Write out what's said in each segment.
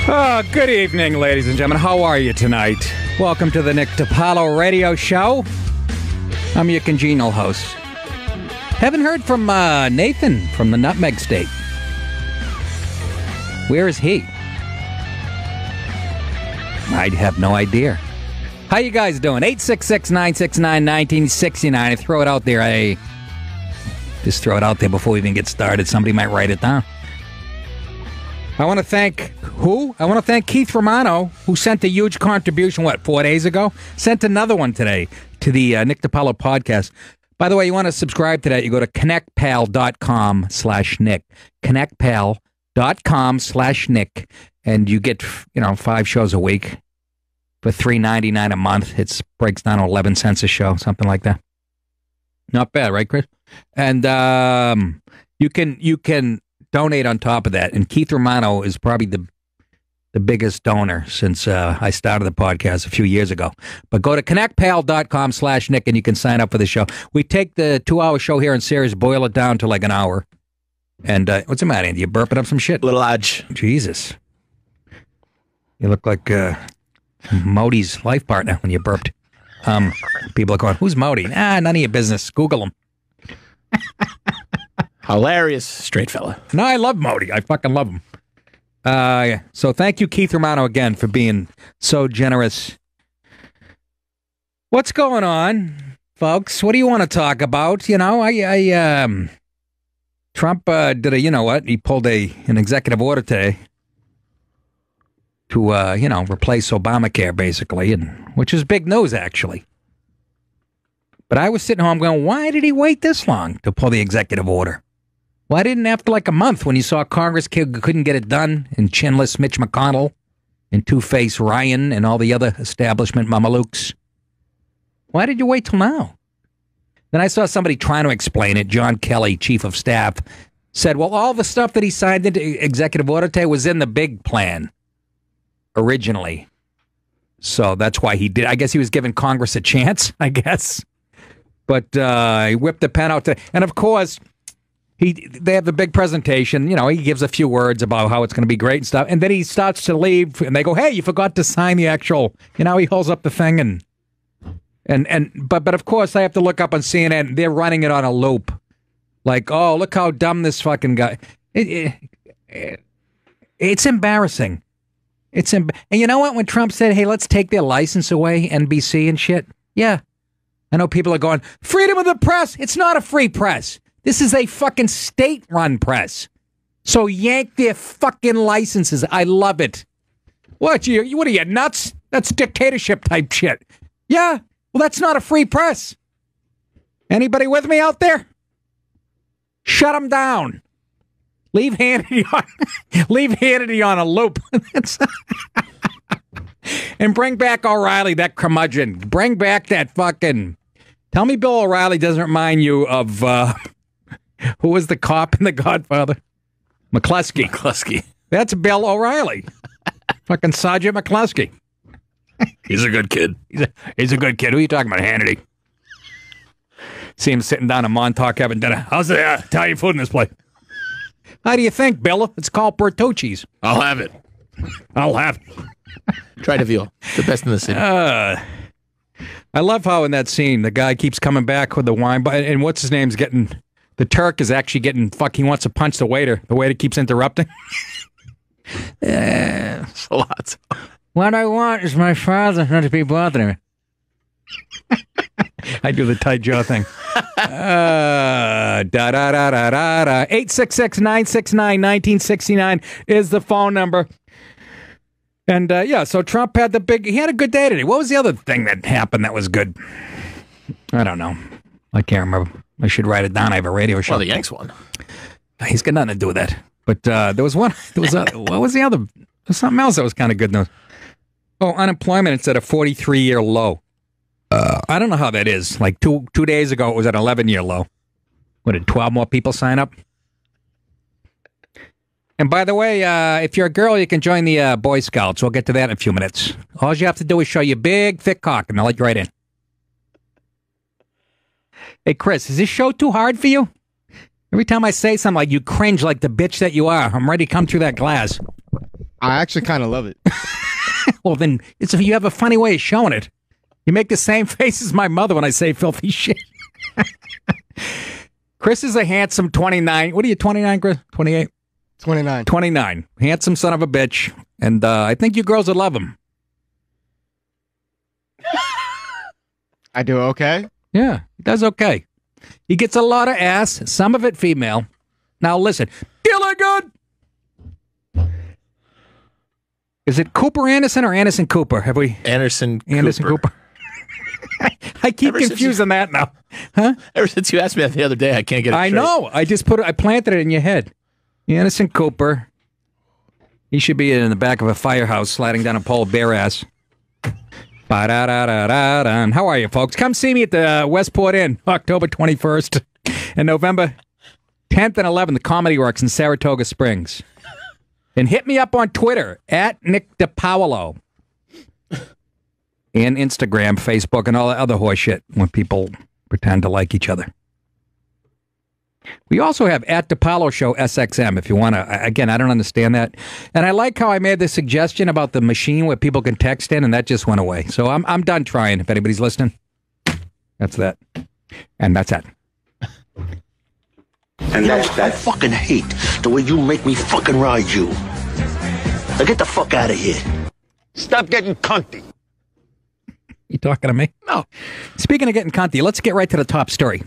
Oh, good evening, ladies and gentlemen. How are you tonight? Welcome to the Nick Paolo radio show. I'm your congenial host. Haven't heard from Nathan from the Nutmeg State. Where is he? I have no idea. How you guys doing? 866-969-1969. I throw it out there. I just throw it out there before we even get started. Somebody might write it down. I want to thank who? I want to thank Keith Romano, who sent a huge contribution, 4 days ago? Sent another one today to the Nick DiPaolo podcast. By the way, you want to subscribe to that, you go to connectpal.com/Nick. Connectpal.com/Nick. And you get, 5 shows a week for $3.99 a month. It breaks down to 11 cents a show, something like that. Not bad, right, Chris? And you can donate on top of that. And Keith Romano is probably the biggest donor since I started the podcast a few years ago. But go to connectpal.com/Nick and you can sign up for the show. We take the 2-hour show here in Sirius, boil it down to like an hour. And what's the matter, Andy? You burping up some shit? Little edge. Jesus. You look like Modi's life partner when you burped. People are going, who's Modi? None of your business. Google him. Hilarious straight fella. No, I love Modi. I fucking love him. So thank you, Keith Romano, again, for being so generous. What's going on, folks? What do you want to talk about? Trump did he pulled an executive order today to, replace Obamacare, basically, which is big news, actually. But I was sitting home going, why did he wait this long to pull the executive order? Why didn't after like a month when you saw Congress couldn't get it done and chinless Mitch McConnell and Two-Face Ryan and all the other establishment mamalukes? Why did you wait till now? Then I saw somebody trying to explain it. John Kelly, chief of staff, said, well, all the stuff that he signed into executive order today was in the big plan originally. So that's why he did. I guess he was giving Congress a chance, I guess. But he whipped the pen out. And of course, they have the big presentation. He gives a few words about how it's going to be great and stuff. And then he starts to leave and they go, hey, you forgot to sign the actual, he holds up the thing but of course I have to look up on CNN. They're running it on a loop. Like, oh, look how dumb this fucking guy. It's embarrassing. And you know what? When Trump said, hey, let's take their license away, NBC and shit. Yeah. I know people are going, freedom of the press. It's not a free press. This is a fucking state-run press. So yank their fucking licenses. I love it. What are you, nuts? That's dictatorship type shit. Yeah, well, that's not a free press. Anybody with me out there? Shut them down. Leave Hannity on a loop. And bring back O'Reilly, that curmudgeon. Bring back that fucking... Tell me Bill O'Reilly doesn't remind you of... who was the cop in The Godfather? McCluskey. That's Bill O'Reilly. Fucking Sergeant McCluskey. He's a good kid. He's a good kid. Who are you talking about, Hannity? See him sitting down in Montauk having dinner. How's the Italian food in this place? How do you think, Bill? It's called Bertucci's. I'll have it. Try to feel the best in the city. I love how in that scene, the guy keeps coming back with the wine, and what's his name's getting... The Turk is actually getting he wants to punch the waiter. The waiter keeps interrupting. It's a lot. What I want is my father not to be bothering me. I do the tight jaw thing. 866-969-1969 is the phone number. And so Trump had he had a good day today. What was the other thing that happened that was good? I don't know. I can't remember. I should write it down. I have a radio show. Well, the Yanks won. He's got nothing to do with that. But there was one. What was the other? There's something else that was kind of good news. Oh, unemployment, it's at a 43-year low. I don't know how that is. Like two days ago, it was at an 11-year low. What, did 12 more people sign up? And by the way, if you're a girl, you can join the Boy Scouts. We'll get to that in a few minutes. All you have to do is show your big, thick cock, and they'll let you right in. Hey, Chris, is this show too hard for you? Every time I say something, like you cringe like the bitch that you are. I'm ready to come through that glass. I actually kind of love it. Well, then you have a funny way of showing it. You make the same face as my mother when I say filthy shit. Chris is a handsome 29. What are you, 29, Chris? 28? 29. 29. Handsome son of a bitch. And I think you girls would love him. I do okay? Yeah, he does okay. He gets a lot of ass, some of it female. Now listen, feeling good. Is it Cooper Anderson or Anderson Cooper? Have we? Anderson Cooper. I keep confusing that now. Huh? Ever since you asked me that the other day, I can't get it I straight. know. I planted it in your head. Anderson Cooper. He should be in the back of a firehouse sliding down a pole bare ass. Ba-da-da-da-da-da. How are you, folks? Come see me at the Westport Inn, October 21st and November 10th and 11th, the Comedy Works in Saratoga Springs. And hit me up on Twitter, at Nick DiPaolo. And Instagram, Facebook, and all that other horse shit when people pretend to like each other. We also have at DiPaolo Show SXM if you want to. Again, I don't understand that. And I like how I made the suggestion about the machine where people can text in, and that just went away. So I'm done trying, if anybody's listening. That's that. And that's that. And that's that. I fucking hate the way you make me fucking ride you. Now get the fuck out of here. Stop getting cunty. You talking to me? No. Speaking of getting cunty, let's get right to the top story.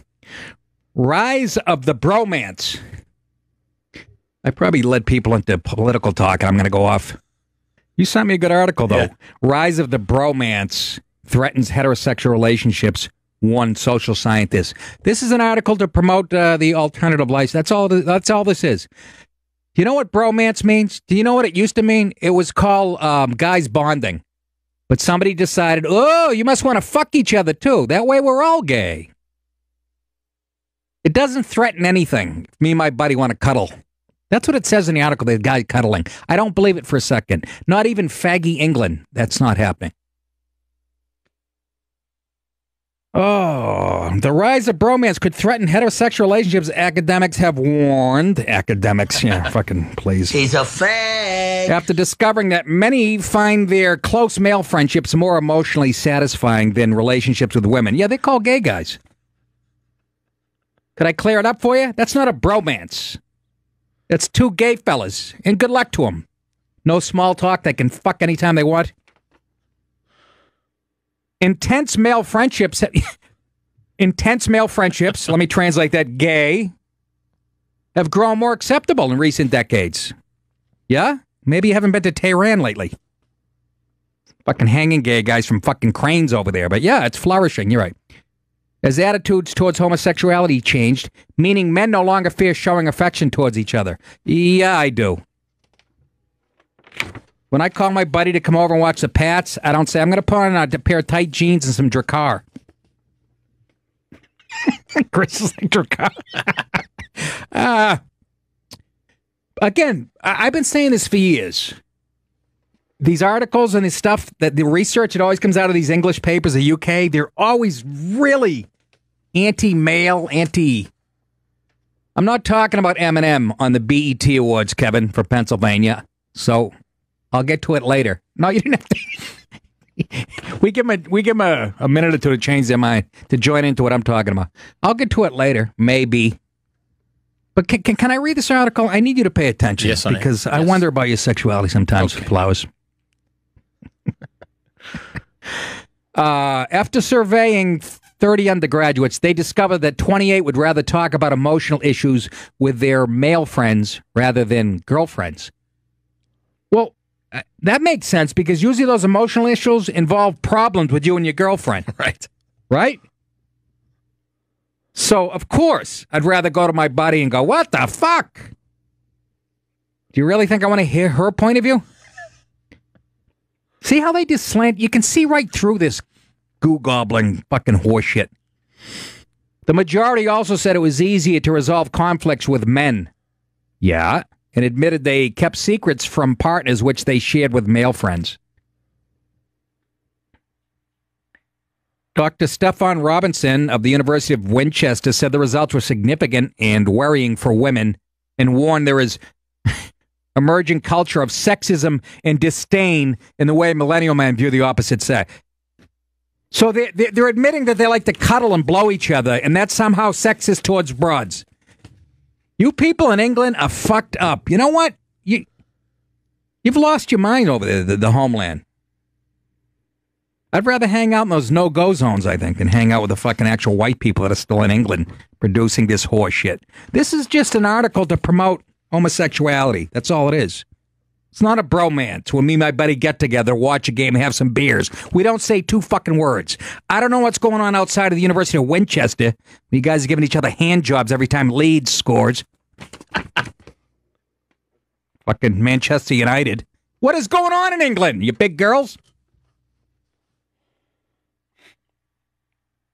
Rise of the bromance. I probably led people into political talk, and I'm going to go off. You sent me a good article, though. Yeah. Rise of the bromance threatens heterosexual relationships, one social scientist. This is an article to promote the alternative life. That's all this is. Do you know what bromance means? Do you know what it used to mean? It was called guys bonding. But somebody decided, oh, you must want to fuck each other, too. That way we're all gay. It doesn't threaten anything. Me and my buddy want to cuddle. That's what it says in the article, the guy cuddling. I don't believe it for a second. Not even faggy England. That's not happening. Oh, the rise of bromance could threaten heterosexual relationships, academics have warned. Academics, yeah, fucking please. He's a fag. After discovering that many find their close male friendships more emotionally satisfying than relationships with women. Yeah, they call gay guys. Could I clear it up for you? That's not a bromance. That's two gay fellas, and good luck to them. No small talk. They can fuck anytime they want. Intense male friendships, let me translate that, gay, have grown more acceptable in recent decades. Yeah? Maybe you haven't been to Tehran lately. Fucking hanging gay guys from fucking cranes over there. But yeah, it's flourishing. You're right. As attitudes towards homosexuality changed, meaning men no longer fear showing affection towards each other. Yeah, I do. When I call my buddy to come over and watch the Pats, I don't say, I'm going to put on a pair of tight jeans and some Drakkar. Chris is like Drakkar. Again, I've been saying this for years. These articles and this stuff, that the research, it always comes out of these English papers, the UK, they're always really anti-male, I'm not talking about Eminem on the BET Awards, Kevin, for Pennsylvania. So I'll get to it later. No, you didn't have to. We give them a minute or two to change their mind, to join into what I'm talking about. I'll get to it later, maybe. But can I read this article? I need you to pay attention. Yes, honey. Because I wonder about your sexuality sometimes, okay. Flowers. After surveying 30 undergraduates, they discovered that 28 would rather talk about emotional issues with their male friends rather than girlfriends. Well, that makes sense because usually those emotional issues involve problems with you and your girlfriend. Right. Right? So, of course, I'd rather go to my buddy and go, what the fuck? Do you really think I want to hear her point of view? See how they just slant? You can see right through this goo-gobbling fucking horseshit. The majority also said it was easier to resolve conflicts with men. Yeah, and admitted they kept secrets from partners which they shared with male friends. Dr. Stefan Robinson of the University of Winchester said the results were significant and worrying for women and warned there is emerging culture of sexism and disdain in the way millennial men view the opposite sex. So they're admitting that they like to cuddle and blow each other, and that's somehow sexist towards broads. You people in England are fucked up. You know what? You've lost your mind over there, the homeland. I'd rather hang out in those no-go zones, I think, than hang out with the fucking actual white people that are still in England producing this horse shit. This is just an article to promote homosexuality. That's all it is. It's not a bromance when me and my buddy get together, watch a game, and have some beers. We don't say two fucking words. I don't know what's going on outside of the University of Winchester. You guys are giving each other hand jobs every time Leeds scores. Fucking Manchester United. What is going on in England, you big girls?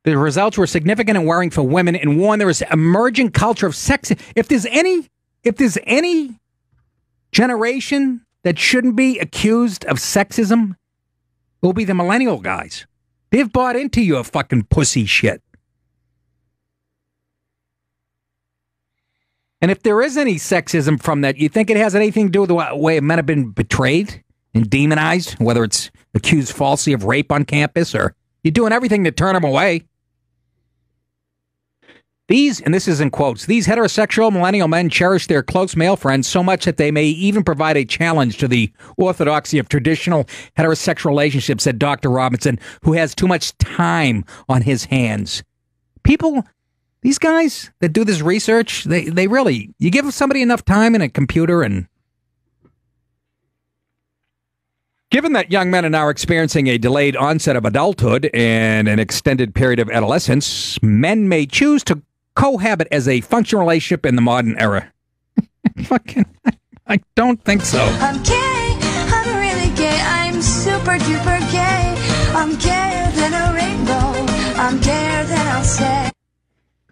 The results were significant and worrying for women and warned there is an emerging culture of sex. If there's any generation that shouldn't be accused of sexism, it will be the millennial guys. They've bought into your fucking pussy shit. And if there is any sexism from that, you think it has anything to do with the way men have been betrayed and demonized, whether it's accused falsely of rape on campus or you're doing everything to turn them away. These, and this is in quotes, these heterosexual millennial men cherish their close male friends so much that they may even provide a challenge to the orthodoxy of traditional heterosexual relationships, said Dr. Robinson, who has too much time on his hands. People, these guys that do this research, they really, you give somebody enough time and a computer and... Given that young men are now experiencing a delayed onset of adulthood and an extended period of adolescence, men may choose to cohabit as a functional relationship in the modern era. Fucking, I don't think so. I'm gay, I'm really gay, I'm super duper gay. I'm gayer than a rainbow, I'm gayer than I'll say.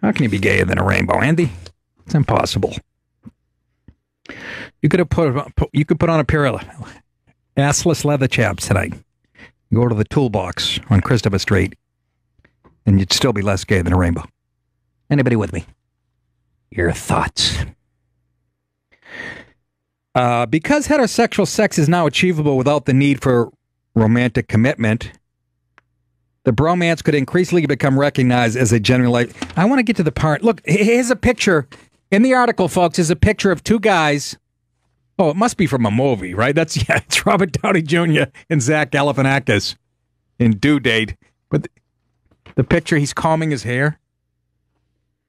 How can you be gayer than a rainbow, Andy? It's impossible. You could put on a pair of assless leather chaps tonight. Go to the toolbox on Christopher Street, and you'd still be less gay than a rainbow. Anybody with me? Your thoughts. Because heterosexual sex is now achievable without the need for romantic commitment, the bromance could increasingly become recognized as a general... I want to get to the part... Look, here's a picture. In the article, folks, is a picture of two guys... Oh, it must be from a movie, right? It's Robert Downey Jr. and Zach Galifianakis in Due Date. But the picture, he's combing his hair.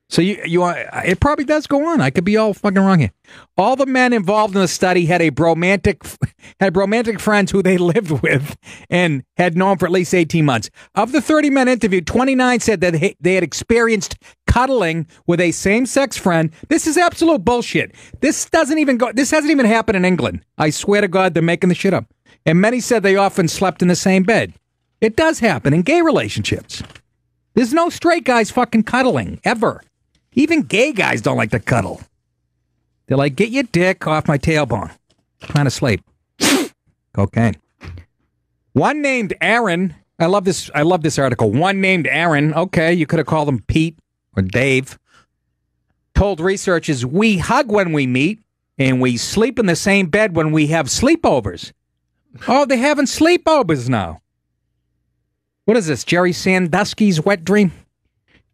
So it probably does go on. I could be all fucking wrong here. All the men involved in the study had romantic friends who they lived with and had known for at least 18 months. Of the 30 men interviewed, 29 said that they had experienced cuddling with a same-sex friend. This is absolute bullshit. This hasn't even happened in England. I swear to God, they're making the shit up. And many said they often slept in the same bed. It does happen in gay relationships. There's no straight guys fucking cuddling, ever. Even gay guys don't like to cuddle. They're like, get your dick off my tailbone. I'm trying to sleep. Cocaine. One named Aaron. I love this article. One named Aaron. Okay, you could have called him Pete or Dave. Told researchers, we hug when we meet and we sleep in the same bed when we have sleepovers. Oh, they're having sleepovers now. What is this? Jerry Sandusky's wet dream?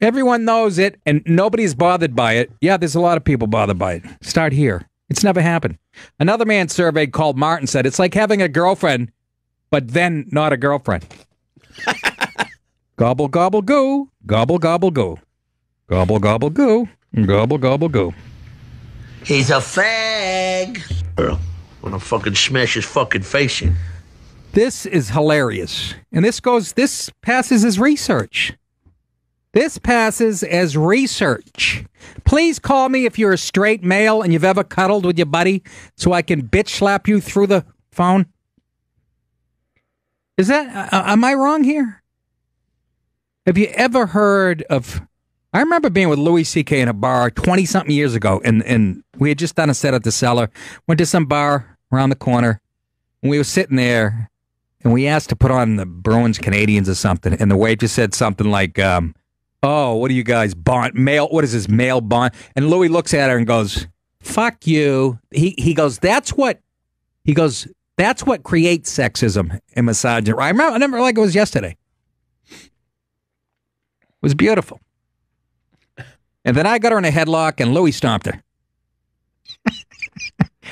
Everyone knows it, and nobody's bothered by it. Yeah, there's a lot of people bothered by it. Start here. It's never happened. Another man surveyed called Martin said, it's like having a girlfriend, but then not a girlfriend. Gobble, gobble, goo. Gobble, gobble, goo. Gobble, gobble, goo. Gobble, gobble, goo. He's a fag. Girl, wanna fucking smash his fucking face in. This is hilarious. And this passes as research. This passes as research. Please call me if you're a straight male and you've ever cuddled with your buddy so I can bitch slap you through the phone. Am I wrong here? Have you ever heard of, I remember being with Louis C.K. in a bar 20-something years ago, and we had just done a set at the Cellar, went to some bar around the corner, and we were sitting there, and we asked to put on the Bruins Canadians or something, and the waitress said something like, oh, what are you guys, Bond, male, what is this, male Bond? And Louis looks at her and goes, fuck you. He goes, that's what creates sexism and misogyny. I remember like it was yesterday. It was beautiful. And then I got her in a headlock and Louis stomped her.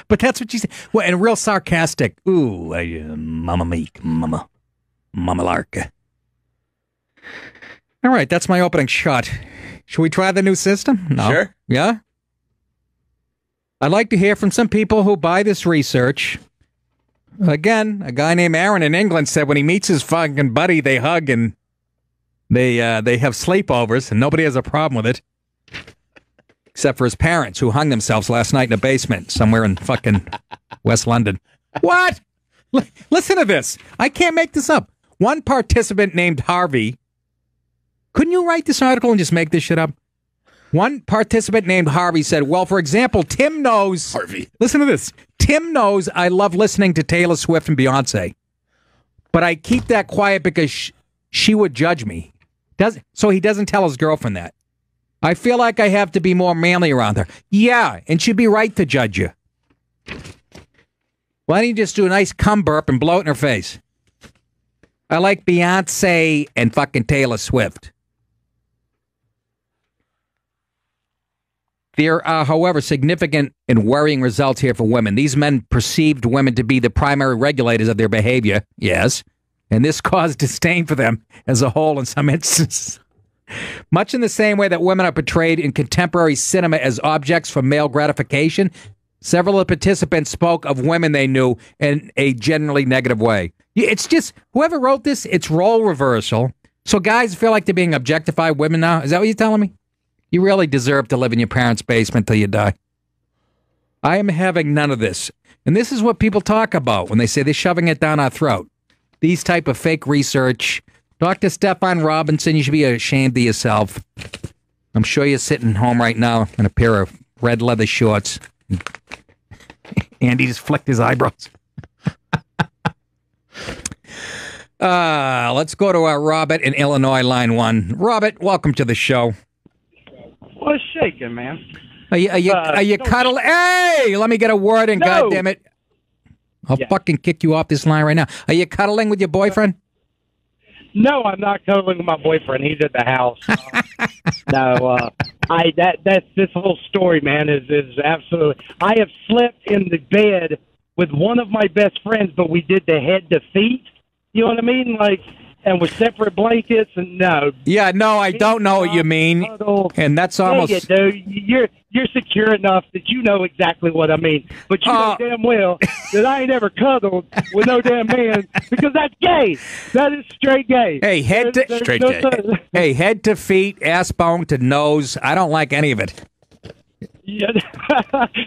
But that's what she said. Well, and real sarcastic. Ooh, mama meek, mama lark. All right, that's my opening shot. Should we try the new system? No. Sure. Yeah? I'd like to hear from some people who buy this research. Again, a guy named Aaron in England said when he meets his fucking buddy, they hug and they have sleepovers, and nobody has a problem with it. Except for his parents, who hung themselves last night in a basement somewhere in fucking West London. What? Listen to this. I can't make this up. One participant named Harvey. Couldn't you write this article and just make this shit up? One participant named Harvey said, well, for example, Tim knows... Harvey. Listen to this. Tim knows I love listening to Taylor Swift and Beyonce. But I keep that quiet because she would judge me. So he doesn't tell his girlfriend that. I feel like I have to be more manly around her. Yeah, and she'd be right to judge you. Why don't you just do a nice cum burp and blow it in her face? I like Beyonce and fucking Taylor Swift. There are, however, significant and worrying results here for women. These men perceived women to be the primary regulators of their behavior, yes, and this caused disdain for them as a whole in some instances. Much in the same way that women are portrayed in contemporary cinema as objects for male gratification, several of the participants spoke of women they knew in a generally negative way. It's just, whoever wrote this, it's role reversal. So guys feel like they're being objectified women now? Is that what you're telling me? You really deserve to live in your parents' basement till you die. I am having none of this. And this is what people talk about when they say they're shoving it down our throat. These type of fake research. Dr. Stefan Robinson, you should be ashamed of yourself. I'm sure you're sitting home right now in a pair of red leather shorts. Andy just flicked his eyebrows. Let's go to Robert in Illinois, line 1. Robert, welcome to the show. What's shaking, man? Are you cuddling? Hey, let me get a word in, No. goddammit. I'll fucking kick you off this line right now. Are you cuddling with your boyfriend? No, I'm not cuddling with my boyfriend. He's at the house. That's this whole story, man, is absolutely. I have slept in the bed with one of my best friends, but we did the head to feet. You know what I mean? Like, and with separate blankets, and no. Yeah, no, I don't know what you mean. Cuddle. And that's almost... Dang it, dude. You're secure enough that you know exactly what I mean. But you know damn well that I ain't ever cuddled with no damn man because that's gay. That is straight gay. Hey, head to feet, ass bone to nose. I don't like any of it. Yeah.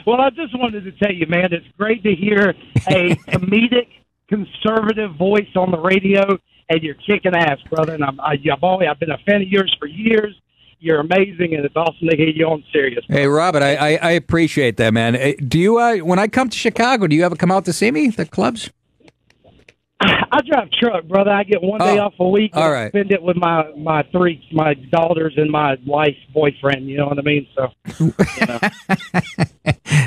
Well, I just wanted to tell you, man, it's great to hear a comedic, conservative voice on the radio, and you're kicking ass, brother. And I've been a fan of yours for years. You're amazing, and it's awesome to hear you on Sirius. Hey, Robert, I appreciate that, man. Do you, when I come to Chicago, do you ever come out to see me, the clubs? I drive truck, brother. I get one day off a week. And all right. I spend it with my daughters and my wife's boyfriend. You know what I mean? So, you know.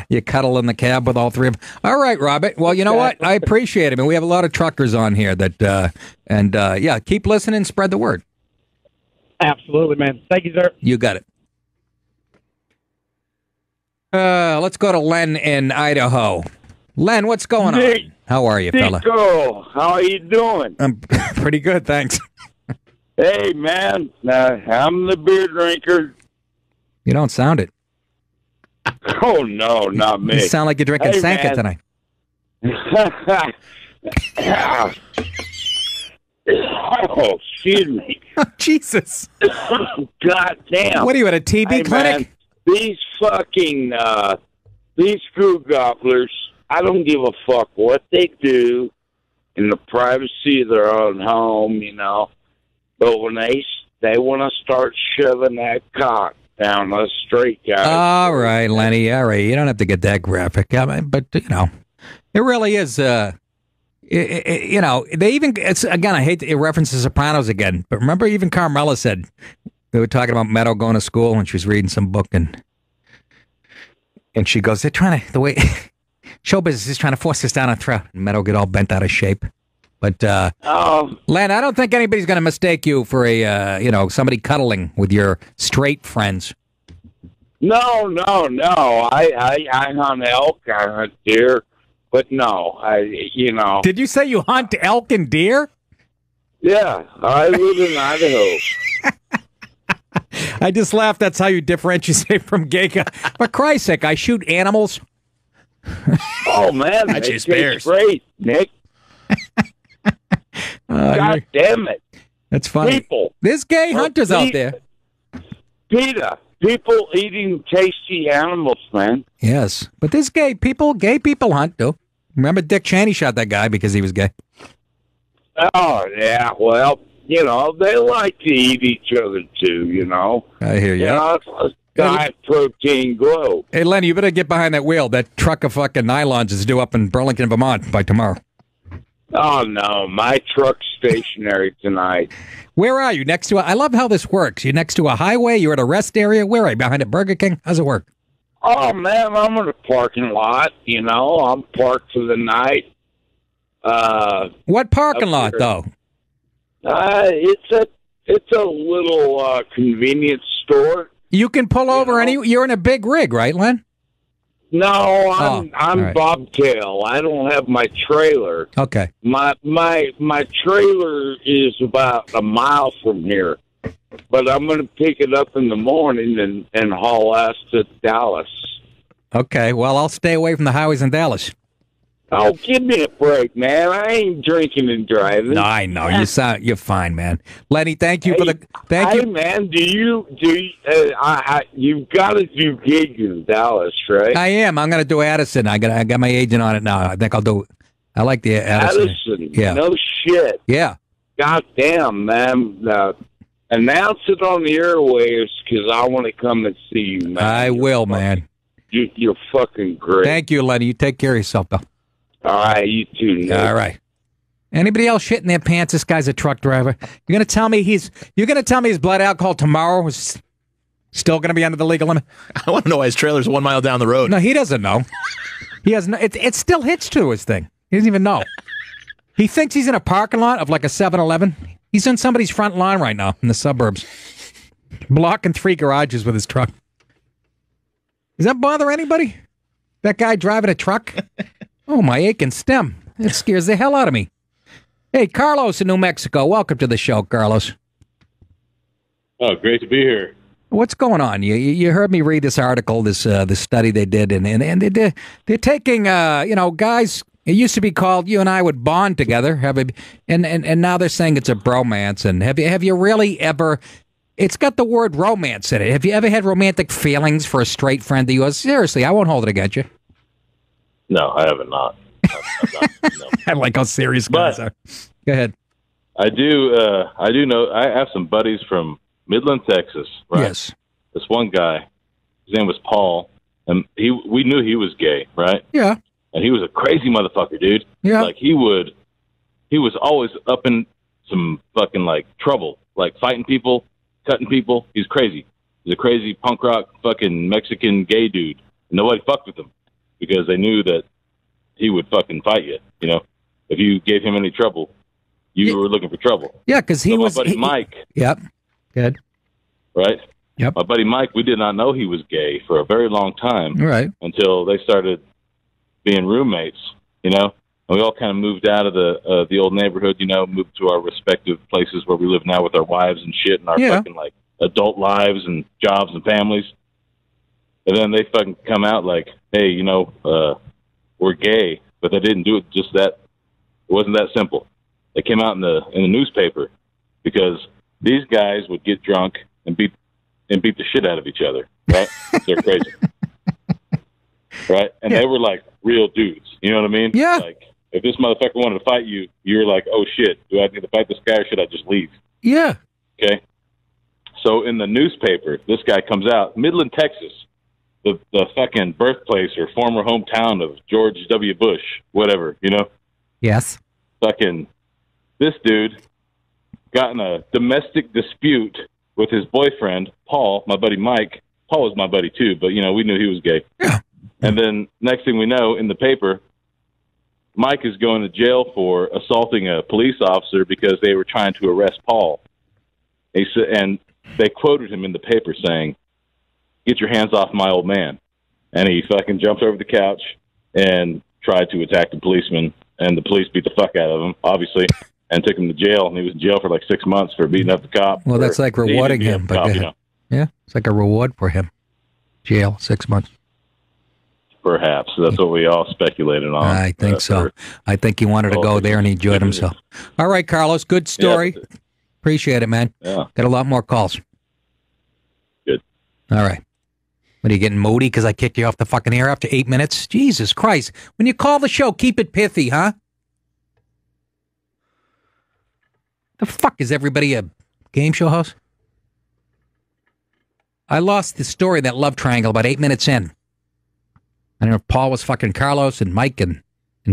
You cuddle in the cab with all three of them. All right, Robert. Well, you know what? I appreciate it. I mean, we have a lot of truckers on here that, keep listening, spread the word. Absolutely, man. Thank you, sir. You got it. Let's go to Len in Idaho. Len, what's going on? How are you, fella? Nico, how are you doing? I'm pretty good, thanks. Hey, man, I'm the beer drinker. You don't sound it. Oh, no, not me. You sound like you're drinking Sanka tonight. Oh, excuse me. Oh, Jesus. God damn. What are you, at a TB clinic? Man, these fucking, these screw gobblers, I don't give a fuck what they do in the privacy of their own home, you know. But when they want to start shoving that cock down a straight guy. All right, Lenny. All right. You don't have to get that graphic. I mean, but, you know, it really is, you know, they even, it's again, I hate to reference The Sopranos again, but remember even Carmela said, they were talking about Meadow going to school and she was reading some book and And she goes, they're trying to, the way, show business is trying to force us down our throat. And Meadow get all bent out of shape. But, Len, I don't think anybody's going to mistake you for somebody cuddling with your straight friends. No. I hunt elk, I hunt deer, but no, Did you say you hunt elk and deer? Yeah, I live in Idaho. I just laughed. That's how you differentiate from gay guy. For Christ's sake, I shoot animals. Oh, man, I chase bears. Great, Nick. God damn it. That's funny. People. There's gay hunters out there. PETA. People eating tasty animals, man. Yes, but there's gay people hunt, too. Remember Dick Cheney shot that guy because he was gay? Oh, yeah, well, they like to eat each other, too, I hear you. It's a high protein glow. Hey, Lenny, you better get behind that wheel. That truck of fucking nylons is due up in Burlington, Vermont by tomorrow. Oh, no, my truck's stationary tonight. Where are you? Next to I love how this works. You're next to a highway? You're at a rest area? Where are you? Behind a Burger King? How's it work? Oh, man, I'm in a parking lot, I'm parked for the night. What parking lot, though? It's a little convenience store. You can pull over you're in a big rig, right, Len? No, I'm right. bobtail. I don't have my trailer. Okay. My trailer is about a mile from here, but I'm going to pick it up in the morning and haul ass to Dallas. Okay. Well, I'll stay away from the highways in Dallas. Oh, give me a break, man. I ain't drinking and driving. No, I know. You're fine, man. Lenny, thank you for the thank you. Man, you've got to do gigs in Dallas, right? I am. I'm going to do Addison. I got my agent on it now. I think I'll do. I like the Addison. Yeah. No shit. Yeah. Goddamn, man. Announce it on the airwaves because I want to come and see you, man. I will, man. You're fucking great. Thank you, Lenny. You take care of yourself, though. All right, you too, Nick. All right. Anybody else shitting their pants? This guy's a truck driver. You're gonna tell me his blood alcohol tomorrow is still gonna be under the legal limit? I want to know why his trailer's 1 mile down the road. No, he doesn't know. He has no. It's still hitched to his thing. He doesn't even know. He thinks he's in a parking lot of like a 7-Eleven. He's on somebody's front lawn right now in the suburbs, blocking 3 garages with his truck. Does that bother anybody? That guy driving a truck? Oh, my aching stem. It scares the hell out of me. Hey, Carlos in New Mexico. Welcome to the show, Carlos. Oh, great to be here. What's going on? You heard me read this article, this study they did, and they're taking, guys, it used to be called you and I would bond together, and now they're saying it's a bromance. And have you really ever, it's got the word romance in it. Have you ever had romantic feelings for a straight friend of yours? Seriously, I won't hold it against you. No, I haven't not. No. I like how serious guys are. Go ahead. I do know. I have some buddies from Midland, Texas. Right? Yes. This one guy, his name was Paul, and we knew he was gay, right? Yeah. And he was a crazy motherfucker, dude. Yeah. Like he was always up in some fucking like trouble, like fighting people, cutting people. He's crazy. He's a crazy punk rock fucking Mexican gay dude. And nobody fucked with him because they knew that he would fucking fight you. If you gave him any trouble, you were looking for trouble. Yeah, because my buddy Mike. Yep. Good. Right. Yep. My buddy Mike. We did not know he was gay for a very long time. Right. Until they started being roommates. And we all kind of moved out of the old neighborhood. Moved to our respective places where we live now with our wives and shit and our fucking like adult lives and jobs and families. And then they fucking come out like, hey, we're gay, but they didn't do it just that. It wasn't that simple. They came out in the newspaper because these guys would get drunk and beat the shit out of each other. Right? They're crazy. Right? And they were like real dudes. You know what I mean? Yeah. Like if this motherfucker wanted to fight you, you're like, oh shit, do I need to fight this guy or should I just leave? Yeah. Okay. So in the newspaper, this guy comes out, Midland, Texas, the fucking birthplace or former hometown of George W. Bush, whatever, Yes. Fucking this dude got in a domestic dispute with his boyfriend, Paul, my buddy Mike. Paul was my buddy too, but, we knew he was gay. Yeah. And then next thing we know, in the paper, Mike is going to jail for assaulting a police officer because they were trying to arrest Paul. And they quoted him in the paper saying, "Get your hands off my old man." And he fucking jumped over the couch and tried to attack the policeman. And the police beat the fuck out of him, obviously, and took him to jail. And he was in jail for like 6 months for beating up the cop. Well, that's like rewarding him. But yeah, it's like a reward for him. Jail, 6 months. Perhaps. That's what we all speculated on. I think so. I think he wanted to go there and he enjoyed himself. All right, Carlos, good story. Yeah. Appreciate it, man. Yeah. Got a lot more calls. Good. All right. What, are you getting moody because I kicked you off the fucking air after 8 minutes? Jesus Christ. When you call the show, keep it pithy, huh? The fuck, is everybody a game show host? I lost the story of that love triangle about 8 minutes in. I don't know if Paul was fucking Carlos and Mike and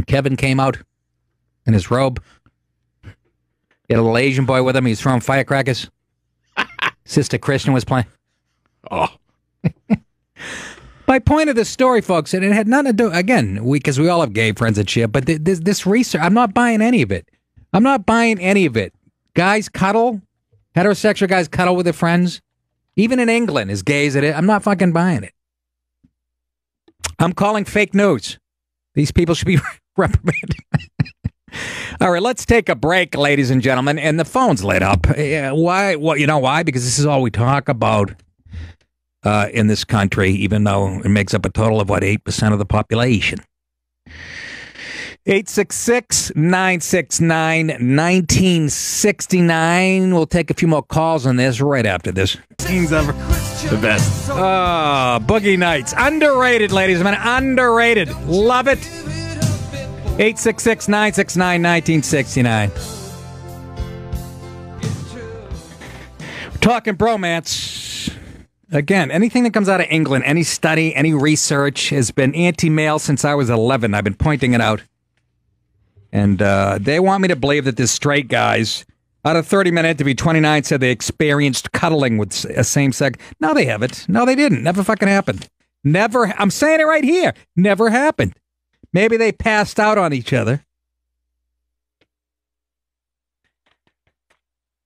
Kevin came out in his robe. He had a little Asian boy with him. He was throwing firecrackers. Sister Christian was playing. Oh. My point of this story, folks, and it had nothing to do, again, because we all have gay friends and shit, but this research, I'm not buying any of it. I'm not buying any of it. Guys cuddle, heterosexual guys cuddle with their friends. Even in England, as gay as it is, I'm not fucking buying it. I'm calling fake news. These people should be reprimanded. All right, let's take a break, ladies and gentlemen. And the phone's lit up. Why? Well, you know why? Because this is all we talk about in this country, even though it makes up a total of, 8% of the population. 866-969-1969. We'll take a few more calls on this right after this. Teams ever. The best. Boogie Nights. Underrated, ladies and gentlemen. Underrated. Love it. 866-969-1969. Talking bromance. Again, anything that comes out of England, any study, any research has been anti-male since I was 11. I've been pointing it out. And they want me to believe that this straight guys, out of 30-minute interview, 29 said they experienced cuddling with a same-sex. No, they haven't. No, they didn't. Never fucking happened. Never. I'm saying it right here. Never happened. Maybe they passed out on each other.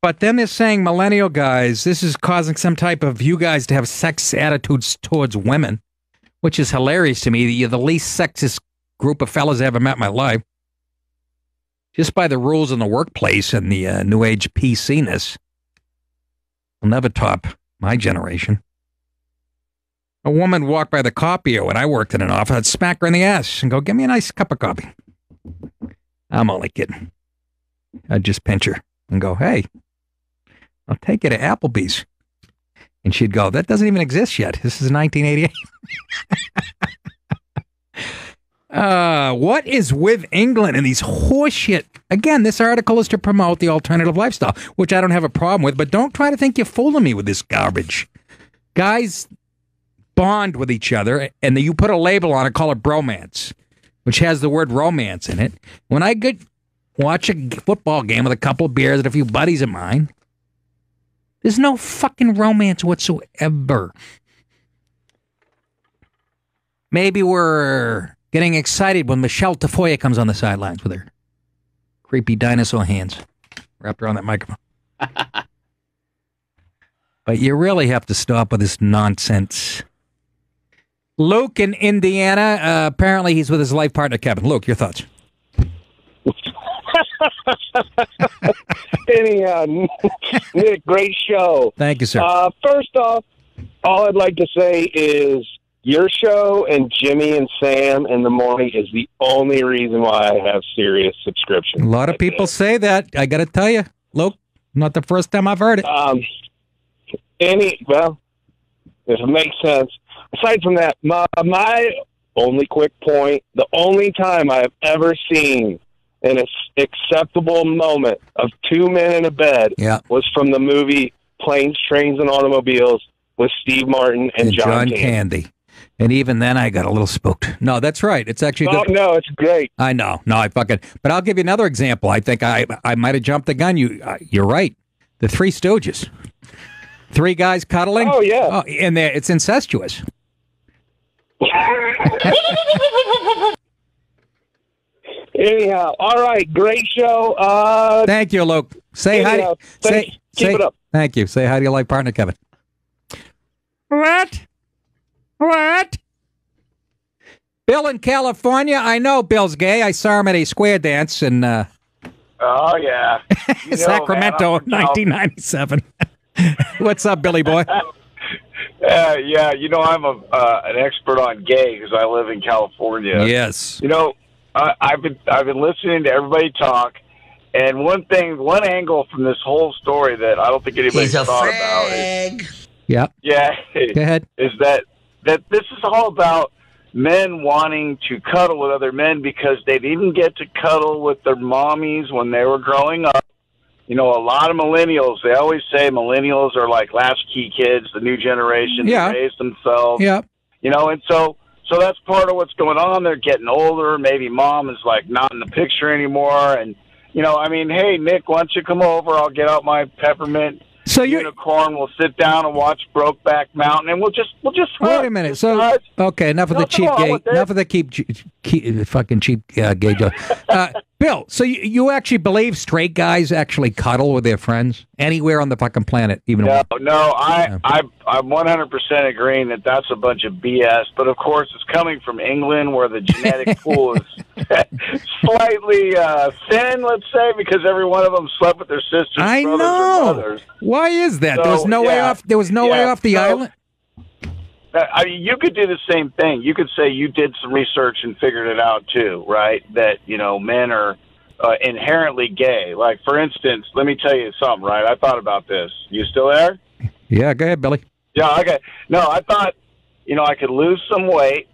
But then they're saying, millennial guys, this is causing some type of you guys to have sex attitudes towards women, which is hilarious to me. You're the least sexist group of fellas I ever met in my life. Just by the rules in the workplace and the new age PC-ness, will never top my generation. A woman walked by the copier when I worked in an office. I'd smack her in the ass and go, "Give me a nice cup of coffee." I'm only kidding. I'd just pinch her and go, "Hey, I'll take you to Applebee's." And she'd go, "That doesn't even exist yet. This is 1988. What is with England and these horseshit? Again, this article is to promote the alternative lifestyle, which I don't have a problem with, but don't try to think you're fooling me with this garbage. Guys bond with each other, and you put a label on it, call it bromance, which has the word romance in it. When I watch a football game with a couple of beers and a few buddies of mine, there's no fucking romance whatsoever. Maybe we're getting excited when Michelle Tafoya comes on the sidelines with her creepy dinosaur hands wrapped around that microphone. But you really have to stop with this nonsense. Luke in Indiana, apparently he's with his life partner, Kevin. Luke, your thoughts? Anyhow, Nick, great show. Thank you, sir. First off, all I'd like to say is your show and Jimmy and Sam in the morning is the only reason why I have Sirius subscription. A lot of people say that. I got to tell you, Luke, not the first time I've heard it. Well, if it makes sense. Aside from that, my only quick point, the only time I've ever seen an acceptable moment of two men in a bed was from the movie Planes, Trains, and Automobiles with Steve Martin and John Candy. And even then, I got a little spooked. No, that's right. It's actually good. No, it's great. I know. No, but I'll give you another example. I think I might have jumped the gun. You're right. The Three Stooges. Three guys cuddling. Oh, yeah. Oh, and it's incestuous. Anyhow, all right, great show. Thank you, Luke. Say hi. Keep it up. Thank you. Say hi to your life partner, Kevin. What? Bill in California. I know Bill's gay. I saw him at a square dance in Oh yeah, Sacramento, 1997. What's up, Billy boy? yeah. I'm an expert on gay because I live in California. Yes. I've been listening to everybody talk, and one angle from this whole story that I don't think anybody's thought about is, yeah, go ahead, is that this is all about men wanting to cuddle with other men because they didn't get to cuddle with their mommies when they were growing up. A lot of millennials, they always say millennials are like latchkey kids, the new generation, yeah, they raise themselves. Yeah. And so that's part of what's going on. They're getting older. Maybe mom is like not in the picture anymore. And, hey, Nick, why don't you come over? I'll get out my peppermint unicorn. We'll sit down and watch Brokeback Mountain, and we'll just wait a minute. So okay, enough of the cheap gay, enough of the fucking cheap gay joke. Bill, so you actually believe straight guys actually cuddle with their friends anywhere on the fucking planet? Even I'm 100% agreeing that that's a bunch of BS. But of course, it's coming from England, where the genetic pool is slightly thin, let's say, because every one of them slept with their sisters, brothers, or mothers. Why is that? So, there was no way off. There was no way off the island. I mean, you could do the same thing. You could say you did some research and figured it out too, right? That men are inherently gay. Like, for instance, let me tell you something, right? I thought about this. You still there? Yeah, go ahead, Billy. Yeah, okay. No, I thought, I could lose some weight.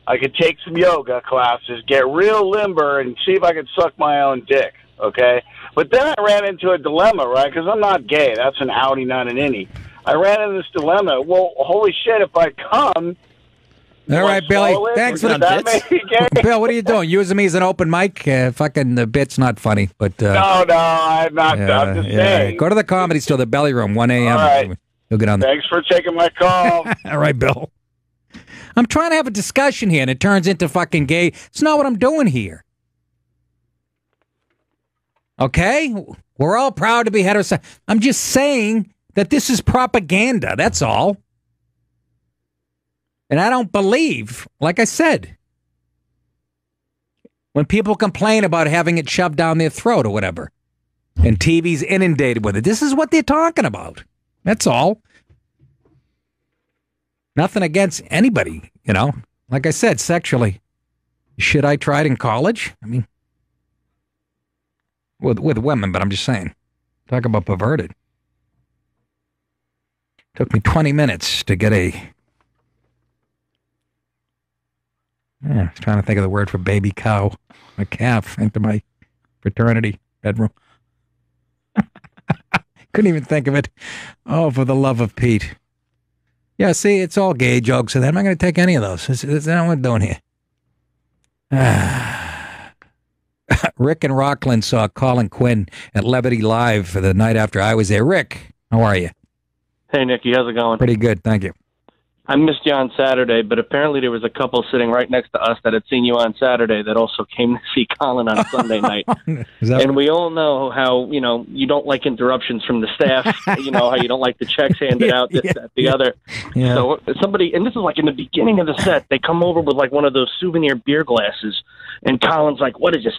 I could take some yoga classes, get real limber, and see if I could suck my own dick, okay? But then I ran into a dilemma, right? Because I'm not gay. That's an outie, not an innie. I ran into this dilemma. Well, holy shit, if I come... All right, Billy. Thanks for the bits. Bill, what are you doing? Using me as an open mic? Fucking the bit's not funny, but... No, I'm not. I'm just saying. Go to the Comedy Store, the Belly Room, 1 a.m. All right. You'll get on there. Thanks for taking my call. All right, Bill. I'm trying to have a discussion here, and it turns into fucking gay. It's not what I'm doing here. Okay? We're all proud to be heterosexual. I'm just saying that this is propaganda. That's all. And I don't believe, like I said, when people complain about having it shoved down their throat or whatever, and TV's inundated with it, this is what they're talking about. That's all. Nothing against anybody, Like I said, sexually. Shit I tried in college? I mean, with women, but I'm just saying. Talk about perverted. Took me 20 minutes to get I was trying to think of the word for baby cow, a calf, into my fraternity bedroom. Couldn't even think of it. Oh, for the love of Pete. Yeah, see, it's all gay jokes, and I'm not going to take any of those. That's not what I'm doing here. Rick and Rockland saw Colin Quinn at Levity Live for the night after I was there. Rick, how are you? Hey, Nicky, how's it going? Pretty good, thank you. I missed you on Saturday, but apparently there was a couple sitting right next to us that had seen you on Saturday that also came to see Colin on Sunday night. And we all know how, you don't like interruptions from the staff, how you don't like the checks handed out, this, that, the other. Yeah. So somebody, and this is like in the beginning of the set, they come over with like one of those souvenir beer glasses, and Colin's like, what is this,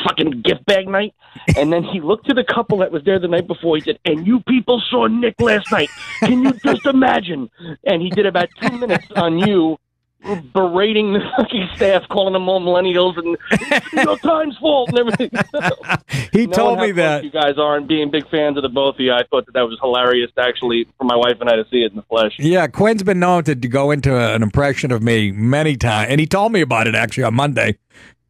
fucking gift bag night? And then he looked to the couple that was there the night before, he said, and you people saw Nick last night. Can you just imagine? And he did about 2 minutes on you, berating the fucking staff, calling them all millennials and it's your time's fault and everything. He told me that you guys are, and being big fans of the both of you, I thought that was hilarious actually for my wife and I to see it in the flesh. Yeah, Quinn's been known to go into an impression of me many times, and he told me about it actually on Monday.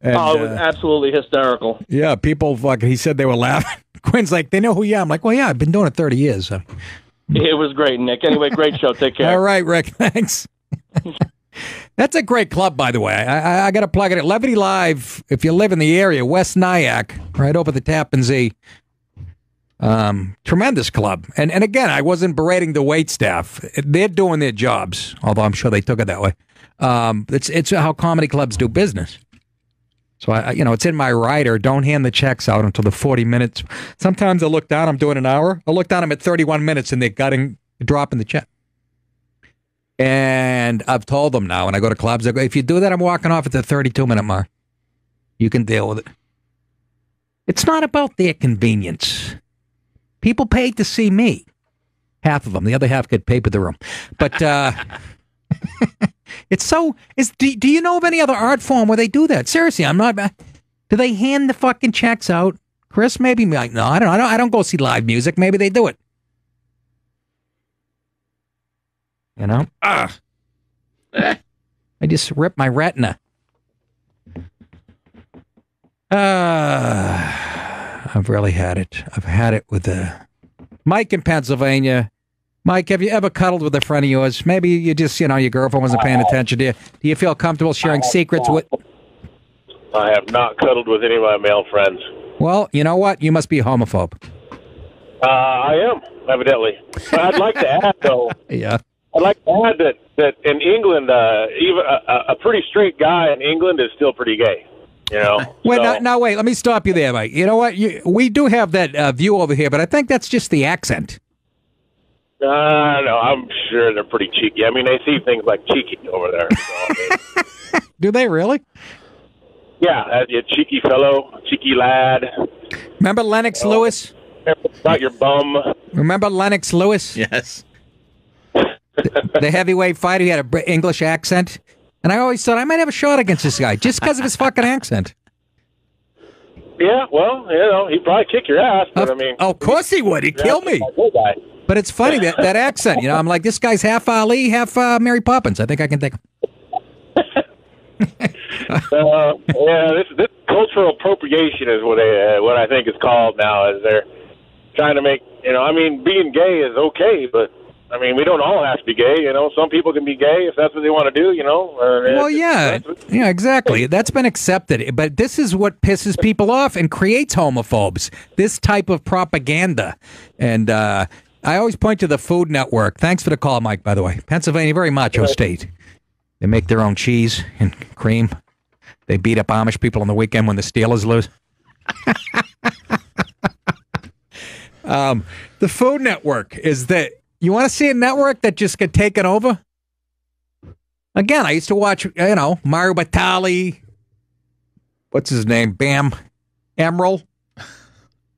And, it was absolutely hysterical. Yeah, people he said they were laughing. Quinn's like, they know who you are. I'm like, well, yeah, I've been doing it 30 years. So. It was great, Nick. Anyway, great show. Take care. All right, Rick. Thanks. That's a great club, by the way. I got to plug it at Levity Live. If you live in the area, West Nyack, right over the Tappan Zee. Tremendous club. And again, I wasn't berating the wait staff. They're doing their jobs, although I'm sure they took it that way. It's how comedy clubs do business. So, it's in my rider. Don't hand the checks out until the 40 minutes. Sometimes I look down. I'm doing an hour. I look down. I'm at 31 minutes, and they're dropping the check. And I've told them now when I go to clubs, I go, if you do that, I'm walking off at the 32-minute mark. You can deal with it. It's not about their convenience. People paid to see me. Half of them. The other half get paid for the room. But it's so... Do you know of any other art form where they do that? Seriously, I'm not... Do they hand the fucking checks out? Chris, maybe... No, I don't know. I don't go see live music. Maybe they do it. You know? I just ripped my retina. I've really had it. I've had it with Mike in Pennsylvania. Mike, have you ever cuddled with a friend of yours? Maybe you just, your girlfriend wasn't paying attention to you. Do you feel comfortable sharing secrets with... I have not cuddled with any of my male friends. Well, you know what? You must be a homophobe. I am, evidently. But I'd like to add, though... Yeah. I'd like to add that in England, even a pretty straight guy in England is still pretty gay. Wait, now, wait. Let me stop you there, Mike. You know what? We do have that view over here, but I think that's just the accent. No, I'm sure they're pretty cheeky. I mean, they see things like cheeky over there. So, do they really? Yeah, a cheeky fellow, cheeky lad. Remember Lennox Lewis? About your bum. Remember Lennox Lewis? Yes. The heavyweight fighter, he had an English accent. And I always thought I might have a shot against this guy just because of his fucking accent. Yeah, well, he'd probably kick your ass, but of course he would. He'd kill me. But it's funny, that accent, I'm like, this guy's half Ali, half Mary Poppins. I think I can take him. This cultural appropriation is what I think it's called now, is they're trying to make, being gay is okay, but we don't all have to be gay, Some people can be gay if that's what they want to do, Well, yeah, exactly. That's been accepted. But this is what pisses people off and creates homophobes, this type of propaganda. And I always point to the Food Network. Thanks for the call, Mike, by the way. Pennsylvania, very macho state. They make their own cheese and cream. They beat up Amish people on the weekend when the Steelers lose. The Food Network is that... You want to see a network that just got taken over? Again, I used to watch, Mario Batali. What's his name? Bam. Emerald.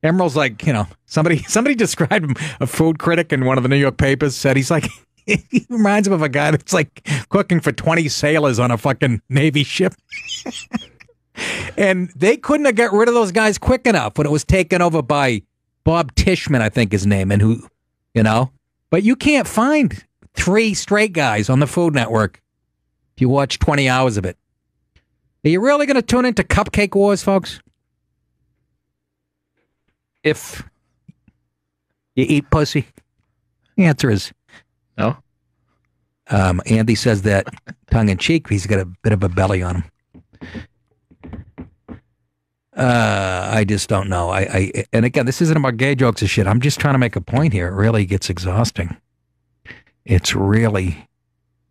Emerald's like, somebody described him, a food critic in one of the New York papers, said he's like, he reminds him of a guy that's like cooking for 20 sailors on a fucking Navy ship. And they couldn't have got rid of those guys quick enough when it was taken over by Bob Tishman, I think his name, and who, But you can't find 3 straight guys on the Food Network if you watch 20 hours of it. Are you really going to tune into Cupcake Wars, folks? If you eat pussy? The answer is no. Andy says that tongue-in-cheek. He's got a bit of a belly on him. I just don't know. And again, this isn't about gay jokes or shit. I'm just trying to make a point here. It really gets exhausting. It's really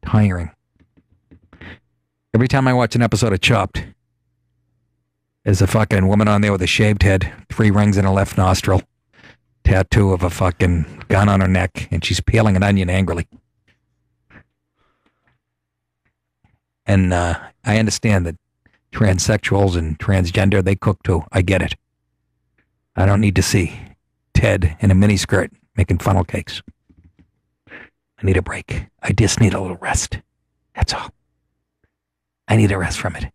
tiring. Every time I watch an episode of Chopped, there's a fucking woman on there with a shaved head, 3 rings in her left nostril, tattoo of a fucking gun on her neck, and she's peeling an onion angrily. And I understand that transsexuals and transgender, they cook too. I get it. I don't need to see Ted in a miniskirt making funnel cakes. I need a break. I just need a little rest. That's all. I need a rest from it.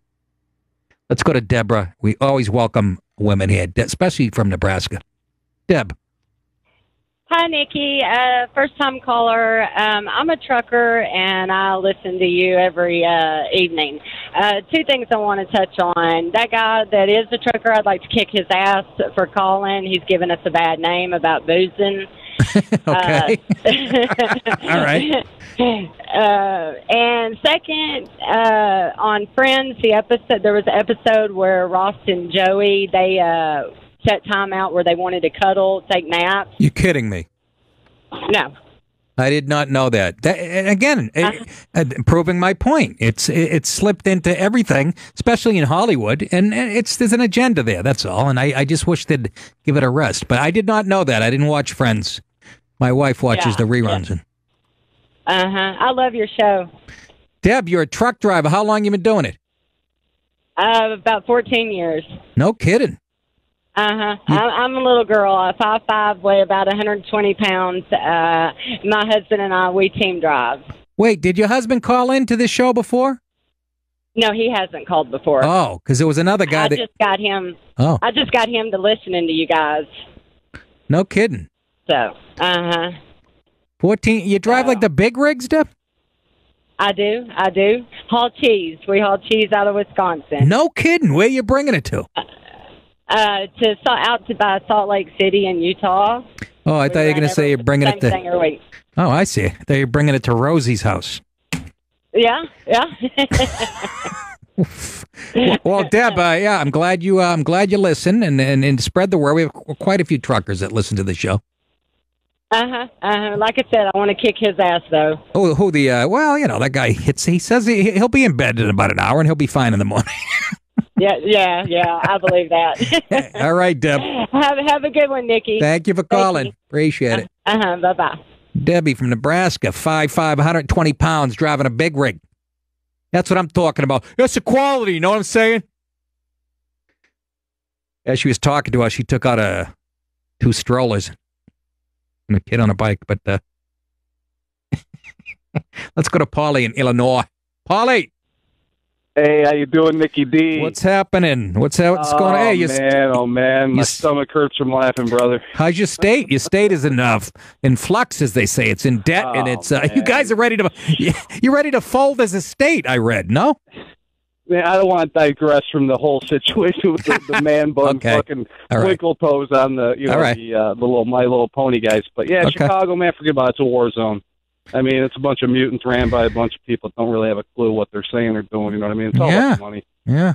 Let's go to Deborah. We always welcome women here, especially from Nebraska. Deb. Hi, Nikki. First-time caller. I'm a trucker, and I listen to you every evening. 2 things I want to touch on. That guy that is a trucker, I'd like to kick his ass for calling. He's given us a bad name about boozing. Okay. All right. And second, on Friends, there was an episode where Ross and Joey, they set time out where they wanted to cuddle, take naps. You kidding me? No. I did not know that. And again, proving my point. It's slipped into everything, especially in Hollywood, and there's an agenda there. That's all. And I just wish they'd give it a rest. But I did not know that. I didn't watch Friends. My wife watches the reruns. Yeah. I love your show. Deb, you're a truck driver. How long you been doing it? About 14 years. No kidding. I'm a little girl, 5'5", weigh about 120 pounds. My husband and I, we team drive. Wait, did your husband call into this show before? No, he hasn't called before. Oh, because there was another guy I just got him. Oh. I just got him to listening to you guys. No kidding. So, 14. You drive like the big rigs, Deb? I do. Haul cheese. We haul cheese out of Wisconsin. No kidding. Where you bringing it to? Out to by Salt Lake City in Utah. Oh, I thought you were going to say you're bringing it to. Thing every week. Oh, I see. I thought you were bringing it to Rosie's house. Yeah. Well, Deb, I'm glad you listen and spread the word. We have quite a few truckers that listen to the show. Like I said, I want to kick his ass though. Oh, who the? Well, that guy hits. He says he'll be in bed in about an hour and he'll be fine in the morning. Yeah. I believe that. All right, Deb. Have a good one, Nikki. Thank you for calling. Appreciate it. Bye bye. Debbie from Nebraska, 5'5", 120 pounds, driving a big rig. That's what I'm talking about. That's equality. You know what I'm saying? As she was talking to us, she took out two strollers and a kid on a bike. But let's go to Paulie in Illinois. Paulie. Hey, how you doing, Nikki D? What's happening? What's going on? Hey, man, my stomach hurts from laughing, brother. How's your state? Your state is in flux, as they say. It's in debt, and it's you guys are ready to you're ready to fold as a state. I read, no? Man, I don't want to digress from the whole situation with the man bun fucking twinkle toes on the the little My Little Pony guys. But yeah, Chicago, man, forget about it. It's a war zone. I mean, it's a bunch of mutants ran by a bunch of people that don't really have a clue what they're saying or doing. You know what I mean? It's all about money. Yeah.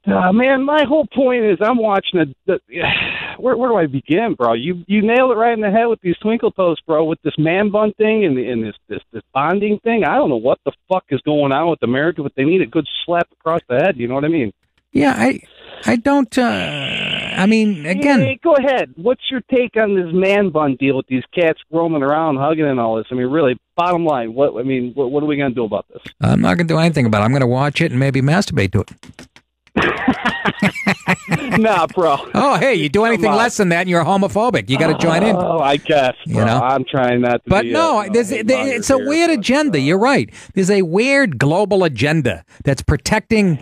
Man, my whole point is I'm watching where do I begin, bro? You nailed it right in the head with these twinkle toes, bro, with this man bun thing and this bonding thing. I don't know what the fuck is going on with America, but they need a good slap across the head. You know what I mean? Yeah, I don't. I mean, again. Hey, go ahead. What's your take on this man bun deal with these cats roaming around, hugging, and all this? I mean, really, bottom line, what are we going to do about this? I'm not going to do anything about it. I'm going to watch it and maybe masturbate to it. Nah, bro. Oh, hey, you do anything less than that, and you're homophobic. You got to join in. Oh, I guess. Bro. I'm trying not to. But no, it's a weird agenda. You're right. There's a weird global agenda that's protecting.